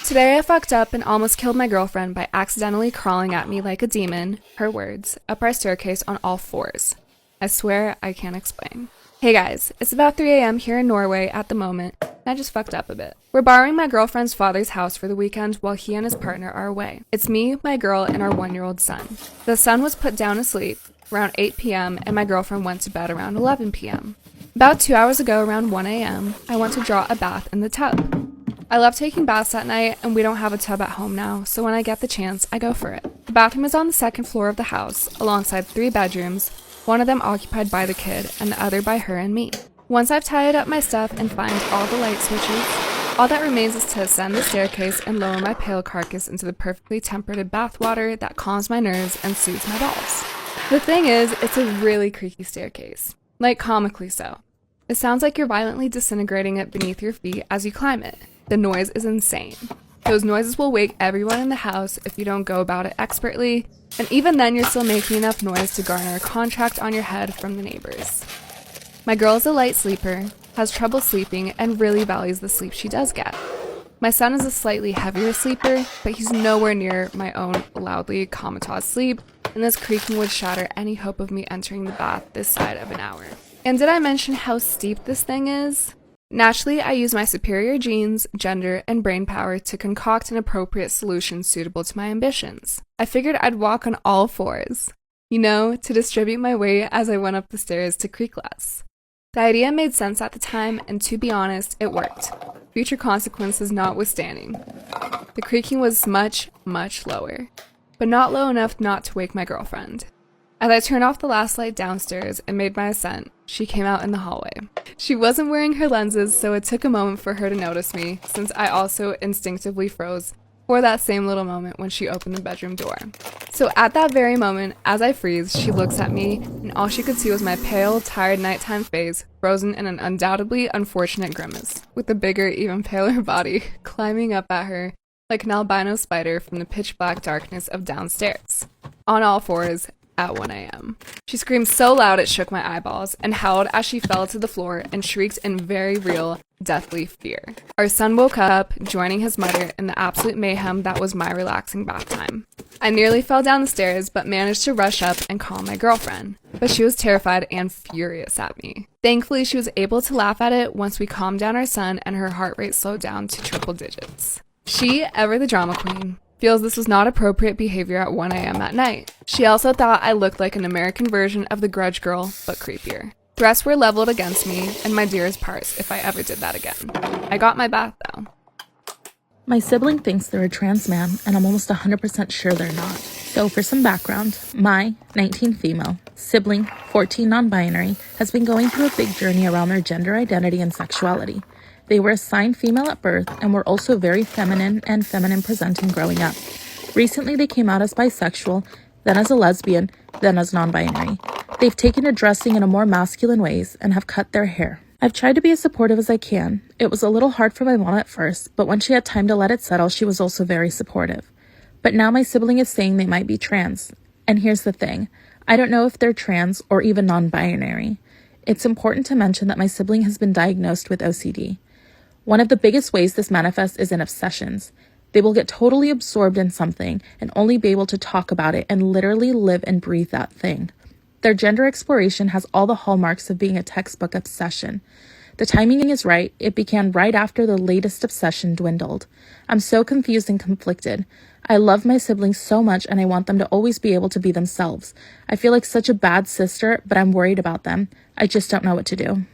Speaker 3: Today I fucked up and almost killed my girlfriend by accidentally crawling at me like a demon, her words, up our staircase on all fours. I swear I can't explain. Hey guys, it's about 3 a.m. here in Norway at the moment, and I just fucked up a bit. We're borrowing my girlfriend's father's house for the weekend while he and his partner are away. It's me, my girl, and our 1-year-old son. The son was put down to sleep around 8 p.m. and my girlfriend went to bed around 11 p.m. About 2 hours ago around 1 a.m., I went to draw a bath in the tub. I love taking baths at night and we don't have a tub at home now, so when I get the chance, I go for it. The bathroom is on the second floor of the house, alongside 3 bedrooms, one of them occupied by the kid and the other by her and me. Once I've tied up my stuff and find all the light switches, all that remains is to ascend the staircase and lower my pale carcass into the perfectly tempered bath water that calms my nerves and soothes my balls. The thing is, it's a really creaky staircase. Like comically so. It sounds like you're violently disintegrating it beneath your feet as you climb it. The noise is insane. Those noises will wake everyone in the house if you don't go about it expertly, and even then you're still making enough noise to garner a contract on your head from the neighbors. My girl is a light sleeper, has trouble sleeping, and really values the sleep she does get. My son is a slightly heavier sleeper, but he's nowhere near my own loudly comatose sleep, and this creaking would shatter any hope of me entering the bath this side of an hour. And did I mention how steep this thing is? Naturally, I use my superior genes, gender, and brain power to concoct an appropriate solution suitable to my ambitions. I figured I'd walk on all fours, to distribute my weight as I went up the stairs to creak less. The idea made sense at the time, and to be honest, it worked. Future consequences notwithstanding. The creaking was much, much lower, but not low enough not to wake my girlfriend. As I turned off the last light downstairs and made my ascent, she came out in the hallway. She wasn't wearing her lenses, so it took a moment for her to notice me, since I also instinctively froze for that same little moment when she opened the bedroom door. So at that very moment, as I freeze, she looks at me, and all she could see was my pale, tired nighttime face, frozen in an undoubtedly unfortunate grimace, with the bigger, even paler body climbing up at her like an albino spider from the pitch-black darkness of downstairs, on all fours, at 1 a.m. She screamed so loud it shook my eyeballs and howled as she fell to the floor and shrieked in very real, deathly fear. Our son woke up, joining his mother in the absolute mayhem that was my relaxing bath time. I nearly fell down the stairs but managed to rush up and calm my girlfriend, but she was terrified and furious at me. Thankfully, she was able to laugh at it once we calmed down our son and her heart rate slowed down to triple digits. She, ever the drama queen, feels this was not appropriate behavior at 1 a.m. at night. She also thought I looked like an American version of the Grudge Girl, but creepier. Threats were leveled against me and my dearest parts if I ever did that again. I got my bath though.
Speaker 4: My sibling thinks they're a trans man, and I'm almost 100% sure they're not. So for some background, my 19 female, sibling 14 non-binary, has been going through a big journey around their gender identity and sexuality. They were assigned female at birth and were also very feminine and feminine presenting growing up. Recently, they came out as bisexual, then as a lesbian, then as non-binary. They've taken to dressing in a more masculine ways and have cut their hair. I've tried to be as supportive as I can. It was a little hard for my mom at first, but when she had time to let it settle, she was also very supportive. But now my sibling is saying they might be trans. And here's the thing. I don't know if they're trans or even non-binary. It's important to mention that my sibling has been diagnosed with OCD. One of the biggest ways this manifests is in obsessions. They will get totally absorbed in something and only be able to talk about it and literally live and breathe that thing. Their gender exploration has all the hallmarks of being a textbook obsession. The timing is right. It began right after the latest obsession dwindled. I'm so confused and conflicted. I love my siblings so much and I want them to always be able to be themselves. I feel like such a bad sister, but I'm worried about them. I just don't know what to do.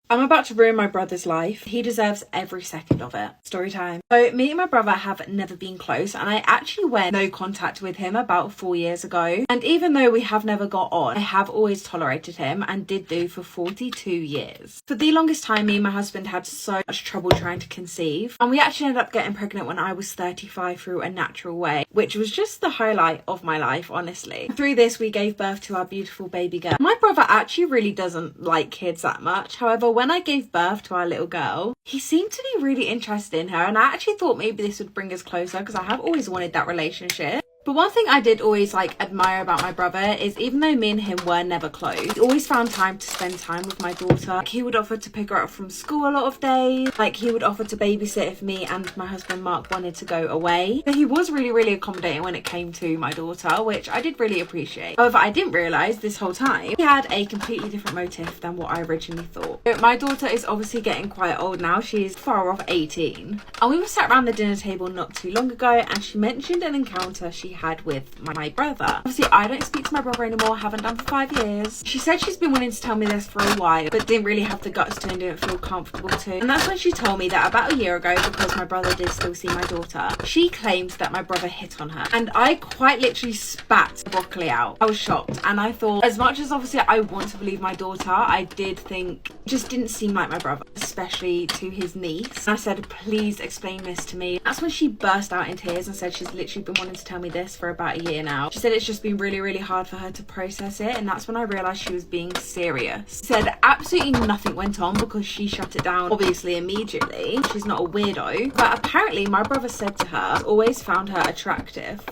Speaker 2: I'm about to ruin my brother's life. He deserves every second of it. Story time. So me and my brother have never been close, and I actually went no contact with him about 4 years ago. And even though we have never got on, I have always tolerated him and did do for 42 years. For the longest time, me and my husband had so much trouble trying to conceive, and we actually ended up getting pregnant when I was 35 through a natural way, which was just the highlight of my life, honestly. Through this, we gave birth to our beautiful baby girl. My brother actually really doesn't like kids that much. However, when I gave birth to our little girl, he seemed to be really interested in her, and I actually thought maybe this would bring us closer because I have always wanted that relationship. But one thing I did always admire about my brother is even though me and him were never close, he always found time to spend time with my daughter. He would offer to pick her up from school a lot of days. He would offer to babysit if me and my husband Mark wanted to go away. So he was really accommodating when it came to my daughter, which I did really appreciate. However, I didn't realise this whole time he had a completely different motive than what I originally thought. So my daughter is obviously getting quite old now. She's far off 18. And we were sat around the dinner table not too long ago, and she mentioned an encounter she had with my brother. Obviously, I don't speak to my brother anymore, haven't done for 5 years. She said she's been wanting to tell me this for a while, but didn't really have the guts to and didn't feel comfortable to. And that's when she told me that about a year ago, because my brother did still see my daughter, she claimed that my brother hit on her. And I quite literally spat the broccoli out. I was shocked, and I thought, as much as obviously I want to believe my daughter, I did think it just didn't seem like my brother, especially to his niece. And I said, please explain this to me. That's when she burst out in tears and said she's literally been wanting to tell me this for about a year now. She said it's just been really hard for her to process it, and that's when I realised she was being serious. She said absolutely nothing went on because she shut it down obviously immediately. She's not a weirdo, but apparently my brother said to her, always found her attractive.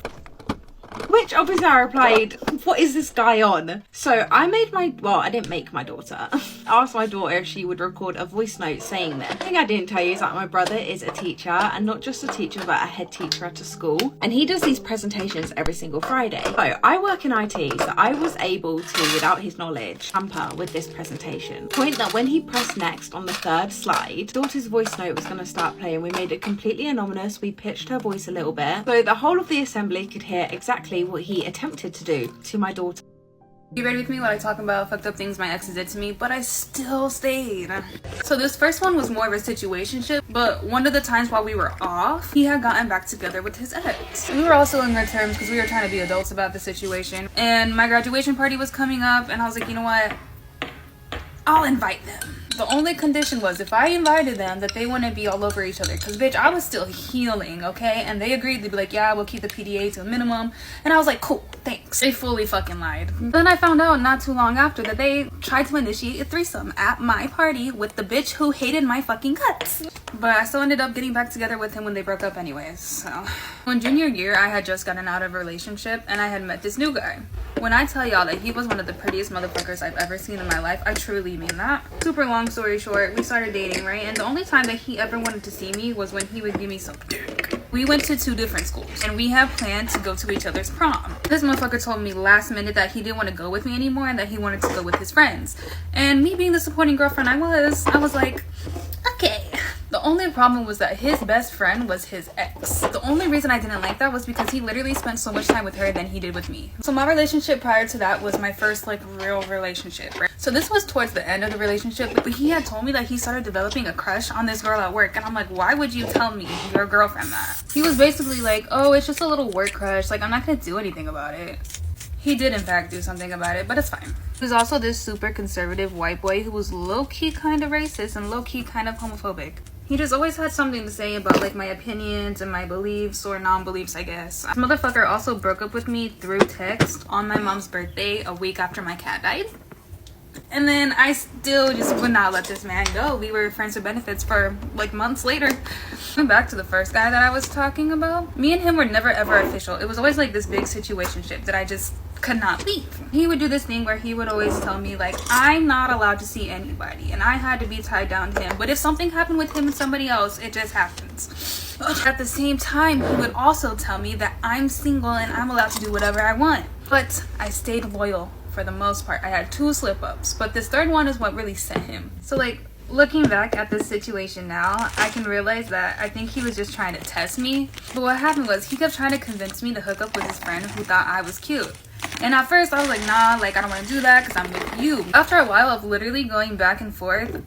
Speaker 2: Which obviously I replied, what is this guy on? So I didn't make my daughter. I asked my daughter if she would record a voice note saying this. The thing I didn't tell you is that my brother is a teacher, and not just a teacher but a head teacher at a school. And he does these presentations every single Friday. So I work in IT, so I was able to, without his knowledge, tamper with this presentation. Point that when he pressed next on the 3rd slide, daughter's voice note was going to start playing. We made it completely anonymous. We pitched her voice a little bit, so the whole of the assembly could hear exactly what he attempted to do to my daughter.
Speaker 5: You ready with me while I talk about fucked up things my exes did to me, but I still stayed. So this first one was more of a situationship, but one of the times while we were off, he had gotten back together with his ex. We were also in good terms because we were trying to be adults about the situation, and my graduation party was coming up, and I was like, you know what? I'll invite them. The only condition was if I invited them that they wouldn't be all over each other, because bitch, I was still healing, okay? And they agreed to be like, yeah, we'll keep the PDA to a minimum. And I was like, cool, thanks. They fully fucking lied. Then I found out not too long after that they tried to initiate a threesome at my party with the bitch who hated my fucking guts. But I still ended up getting back together with him when they broke up anyways, so. In junior year, I had just gotten out of a relationship and I had met this new guy. When I tell y'all that he was one of the prettiest motherfuckers I've ever seen in my life, I truly mean that. Super long story short, we started dating, right? And the only time that he ever wanted to see me was when he would give me some dick. We went to 2 different schools and we had planned to go to each other's prom. This motherfucker told me last minute that he didn't want to go with me anymore and that he wanted to go with his friends. And me being the supporting girlfriend I was like, okay. The only problem was that his best friend was his ex. The only reason I didn't like that was because he literally spent so much time with her than he did with me. So my relationship prior to that was my first real relationship, right? So this was towards the end of the relationship, but he had told me that he started developing a crush on this girl at work, and I'm like, why would you tell me, your girlfriend, that? He was basically like, oh, it's just a little work crush, I'm not gonna do anything about it. He did in fact do something about it, but it's fine. He was also this super conservative white boy who was low-key kind of racist and low-key kind of homophobic. He just always had something to say about my opinions and my beliefs or non-beliefs, I guess. This motherfucker also broke up with me through text on my mom's birthday a week after my cat died. And then I still just would not let this man go. We were friends with benefits for months later. Back to the first guy that I was talking about. Me and him were never ever official. It was always this big situationship that I just could not leave. He would do this thing where he would always tell me I'm not allowed to see anybody and I had to be tied down to him. But if something happened with him and somebody else, it just happens. At the same time, he would also tell me that I'm single and I'm allowed to do whatever I want. But I stayed loyal for the most part. I had 2 slip-ups, but this third one is what really set him. So looking back at this situation now, I can realize that I think he was just trying to test me. But what happened was he kept trying to convince me to hook up with his friend who thought I was cute. And at first I was like, nah, I don't want to do that because I'm with you. After a while of literally going back and forth,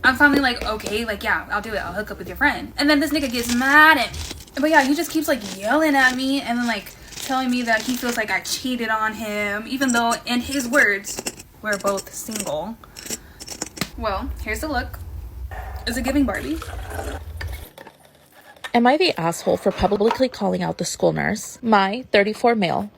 Speaker 5: I'm finally like, okay, like, yeah, I'll do it. I'll hook up with your friend. And then this nigga gets mad at me. But yeah, he just keeps like yelling at me and then like telling me that he feels like I cheated on him, even though in his words, we're both single. Well, here's the look. Is it giving Barbie?
Speaker 4: Am I the asshole for publicly calling out the school nurse? My 34 male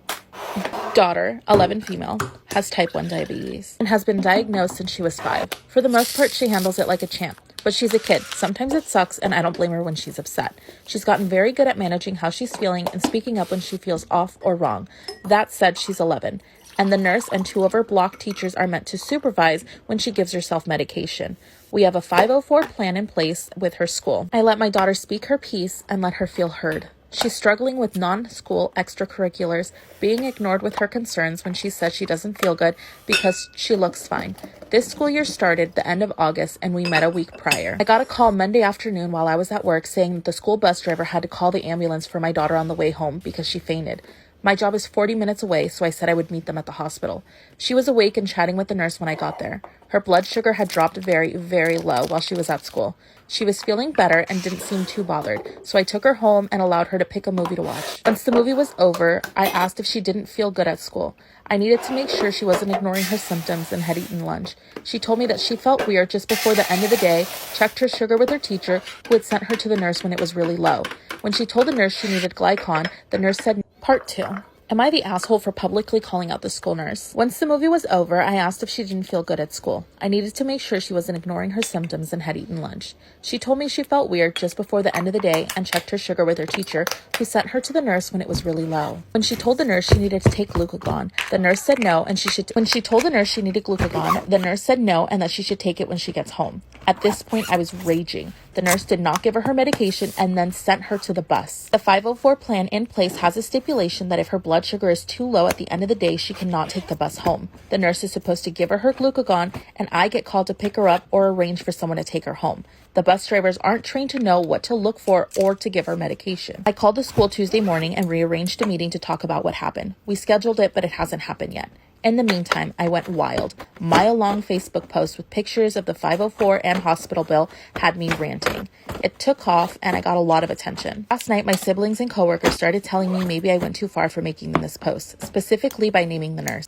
Speaker 4: daughter, 11 female, has type 1 diabetes and has been diagnosed since she was 5. For the most part, she handles it like a champ. But she's a kid. Sometimes it sucks, and I don't blame her when she's upset. She's gotten very good at managing how she's feeling and speaking up when she feels off or wrong. That said, she's 11. And the nurse and 2 of her block teachers are meant to supervise when she gives herself medication. We have a 504 plan in place with her school. I let my daughter speak her piece and let her feel heard. She's struggling with non-school extracurriculars, being ignored with her concerns when she says she doesn't feel good because she looks fine. This school year started the end of August and we met a week prior. I got a call Monday afternoon while I was at work saying that the school bus driver had to call the ambulance for my daughter on the way home because she fainted. My job is 40 minutes away, so I said I would meet them at the hospital. She was awake and chatting with the nurse when I got there. Her blood sugar had dropped very, very low while she was at school. She was feeling better and didn't seem too bothered, so I took her home and allowed her to pick a movie to watch. Once the movie was over, I asked if she didn't feel good at school. I needed to make sure she wasn't ignoring her symptoms and had eaten lunch. She told me that she felt weird just before the end of the day, checked her sugar with her teacher, who had sent her to the nurse when it was really low. When she told the nurse she needed glycon, the nurse said, Part 2. Am I the asshole for publicly calling out the school nurse? Once the movie was over, I asked if she didn't feel good at school. I needed to make sure she wasn't ignoring her symptoms and had eaten lunch. She told me she felt weird just before the end of the day and checked her sugar with her teacher, who sent her to the nurse when it was really low. When she told the nurse she needed to take glucagon, the nurse said no and when she told the nurse she needed glucagon, the nurse said no and that she should take it when she gets home. At this point, I was raging. The nurse did not give her her medication and then sent her to the bus. The 504 plan in place has a stipulation that if her blood sugar is too low at the end of the day, she cannot take the bus home. The nurse is supposed to give her her glucagon, and I get called to pick her up or arrange for someone to take her home. The bus drivers aren't trained to know what to look for or to give her medication. I called the school Tuesday morning and rearranged a meeting to talk about what happened. We scheduled it, but it hasn't happened yet. In the meantime, I went wild. Mile-long Facebook posts with pictures of the 504 and hospital bill had me ranting. It took off, and I got a lot of attention. Last night, my siblings and coworkers started telling me maybe I went too far for making this post, specifically by naming the nurse.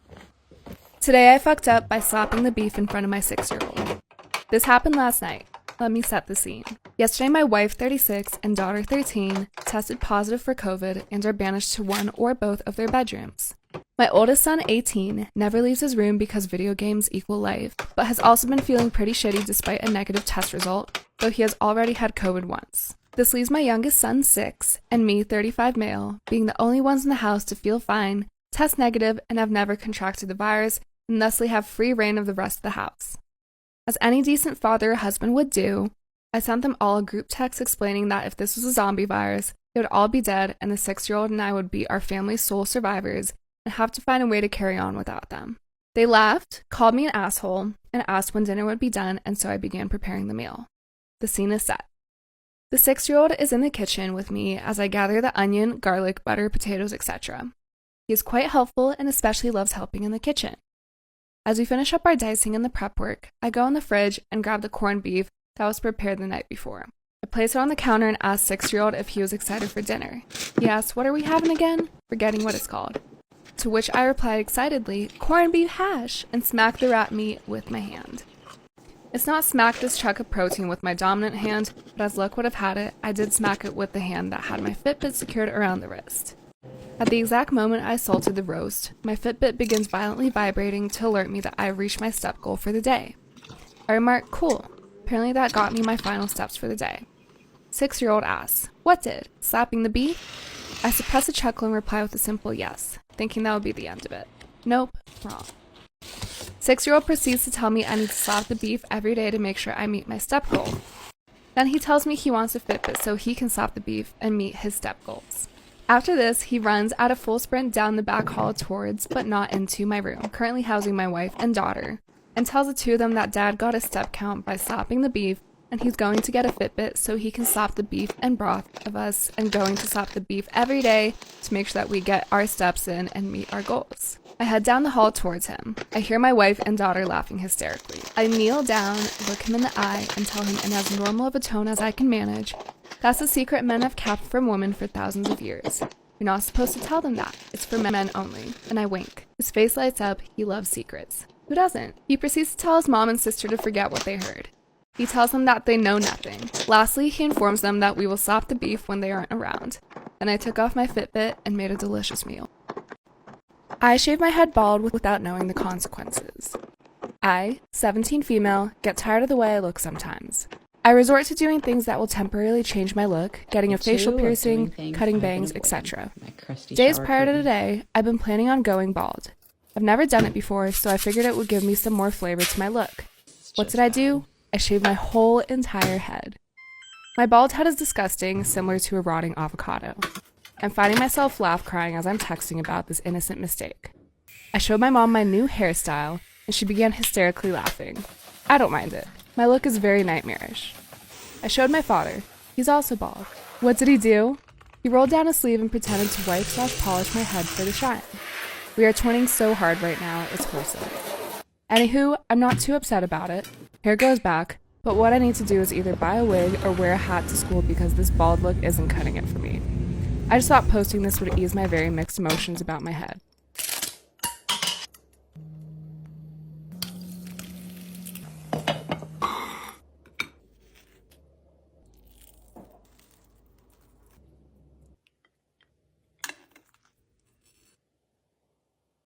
Speaker 3: Today I fucked up by slapping the beef in front of my 6-year-old. This happened last night. Let me set the scene. Yesterday, my wife, 36, and daughter, 13, tested positive for COVID and are banished to one or both of their bedrooms. My oldest son, 18, never leaves his room because video games equal life, but has also been feeling pretty shitty despite a negative test result, though he has already had COVID once. This leaves my youngest son, 6, and me, 35 male, being the only ones in the house to feel fine, test negative, and have never contracted the virus, and thusly have free reign of the rest of the house. As any decent father or husband would do, I sent them all a group text explaining that if this was a zombie virus, they would all be dead and the 6-year-old and I would be our family's sole survivors and have to find a way to carry on without them. They laughed, called me an asshole, and asked when dinner would be done, and so I began preparing the meal. The scene is set. The 6-year-old is in the kitchen with me as I gather the onion, garlic, butter, potatoes, etc. He is quite helpful and especially loves helping in the kitchen. As we finish up our dicing and the prep work, I go in the fridge and grab the corned beef that was prepared the night before. I place it on the counter and ask 6-year-old if he was excited for dinner. He asks, "What are we having again?" Forgetting what it's called. To which I replied excitedly, "Corned beef hash," and smack the rat meat with my hand. It's not smack this chunk of protein with my dominant hand, but as luck would have had it, I did smack it with the hand that had my Fitbit secured around the wrist. At the exact moment I salted the roast, my Fitbit begins violently vibrating to alert me that I have reached my step goal for the day. I remark, "Cool. Apparently that got me my final steps for the day." 6-year-old asks, "What did? Slapping the beef?" I suppress a chuckle and reply with a simple yes, thinking that would be the end of it. Nope, wrong. 6-year-old proceeds to tell me I need to slap the beef every day to make sure I meet my step goal. Then he tells me he wants a Fitbit so he can slap the beef and meet his step goals. After this, he runs at a full sprint down the back hall towards, but not into, my room, currently housing my wife and daughter, and tells the two of them that Dad got a step count by slapping the beef and he's going to get a Fitbit so he can slap the beef and broth of us, and going to slap the beef every day to make sure that we get our steps in and meet our goals. I head down the hall towards him. I hear my wife and daughter laughing hysterically. I kneel down, look him in the eye, and tell him in as normal of a tone as I can manage, that's a secret men have kept from women for thousands of years. You're not supposed to tell them that. It's for men only. And I wink. His face lights up. He loves secrets. Who doesn't? He proceeds to tell his mom and sister to forget what they heard. He tells them that they know nothing. Lastly, he informs them that we will slap the beef when they aren't around. Then I took off my Fitbit and made a delicious meal. I shave my head bald without knowing the consequences. I, 17 female, get tired of the way I look sometimes. I resort to doing things that will temporarily change my look, getting a facial piercing, cutting bangs, etc. Days prior to today, I've been planning on going bald. I've never done it before, so I figured it would give me some more flavor to my look. What did I do? I shaved my whole entire head. My bald head is disgusting, similar to a rotting avocado. I'm finding myself laugh crying as I'm texting about this innocent mistake. I showed my mom my new hairstyle, and she began hysterically laughing. I don't mind it. My look is very nightmarish. I showed my father. He's also bald. What did he do? He rolled down his sleeve and pretended to wipe/polish my head for the shine. We are twinning so hard right now, it's wholesome. Anywho, I'm not too upset about it. Hair grows back, but what I need to do is either buy a wig or wear a hat to school because this bald look isn't cutting it for me. I just thought posting this would ease my very mixed emotions about my head.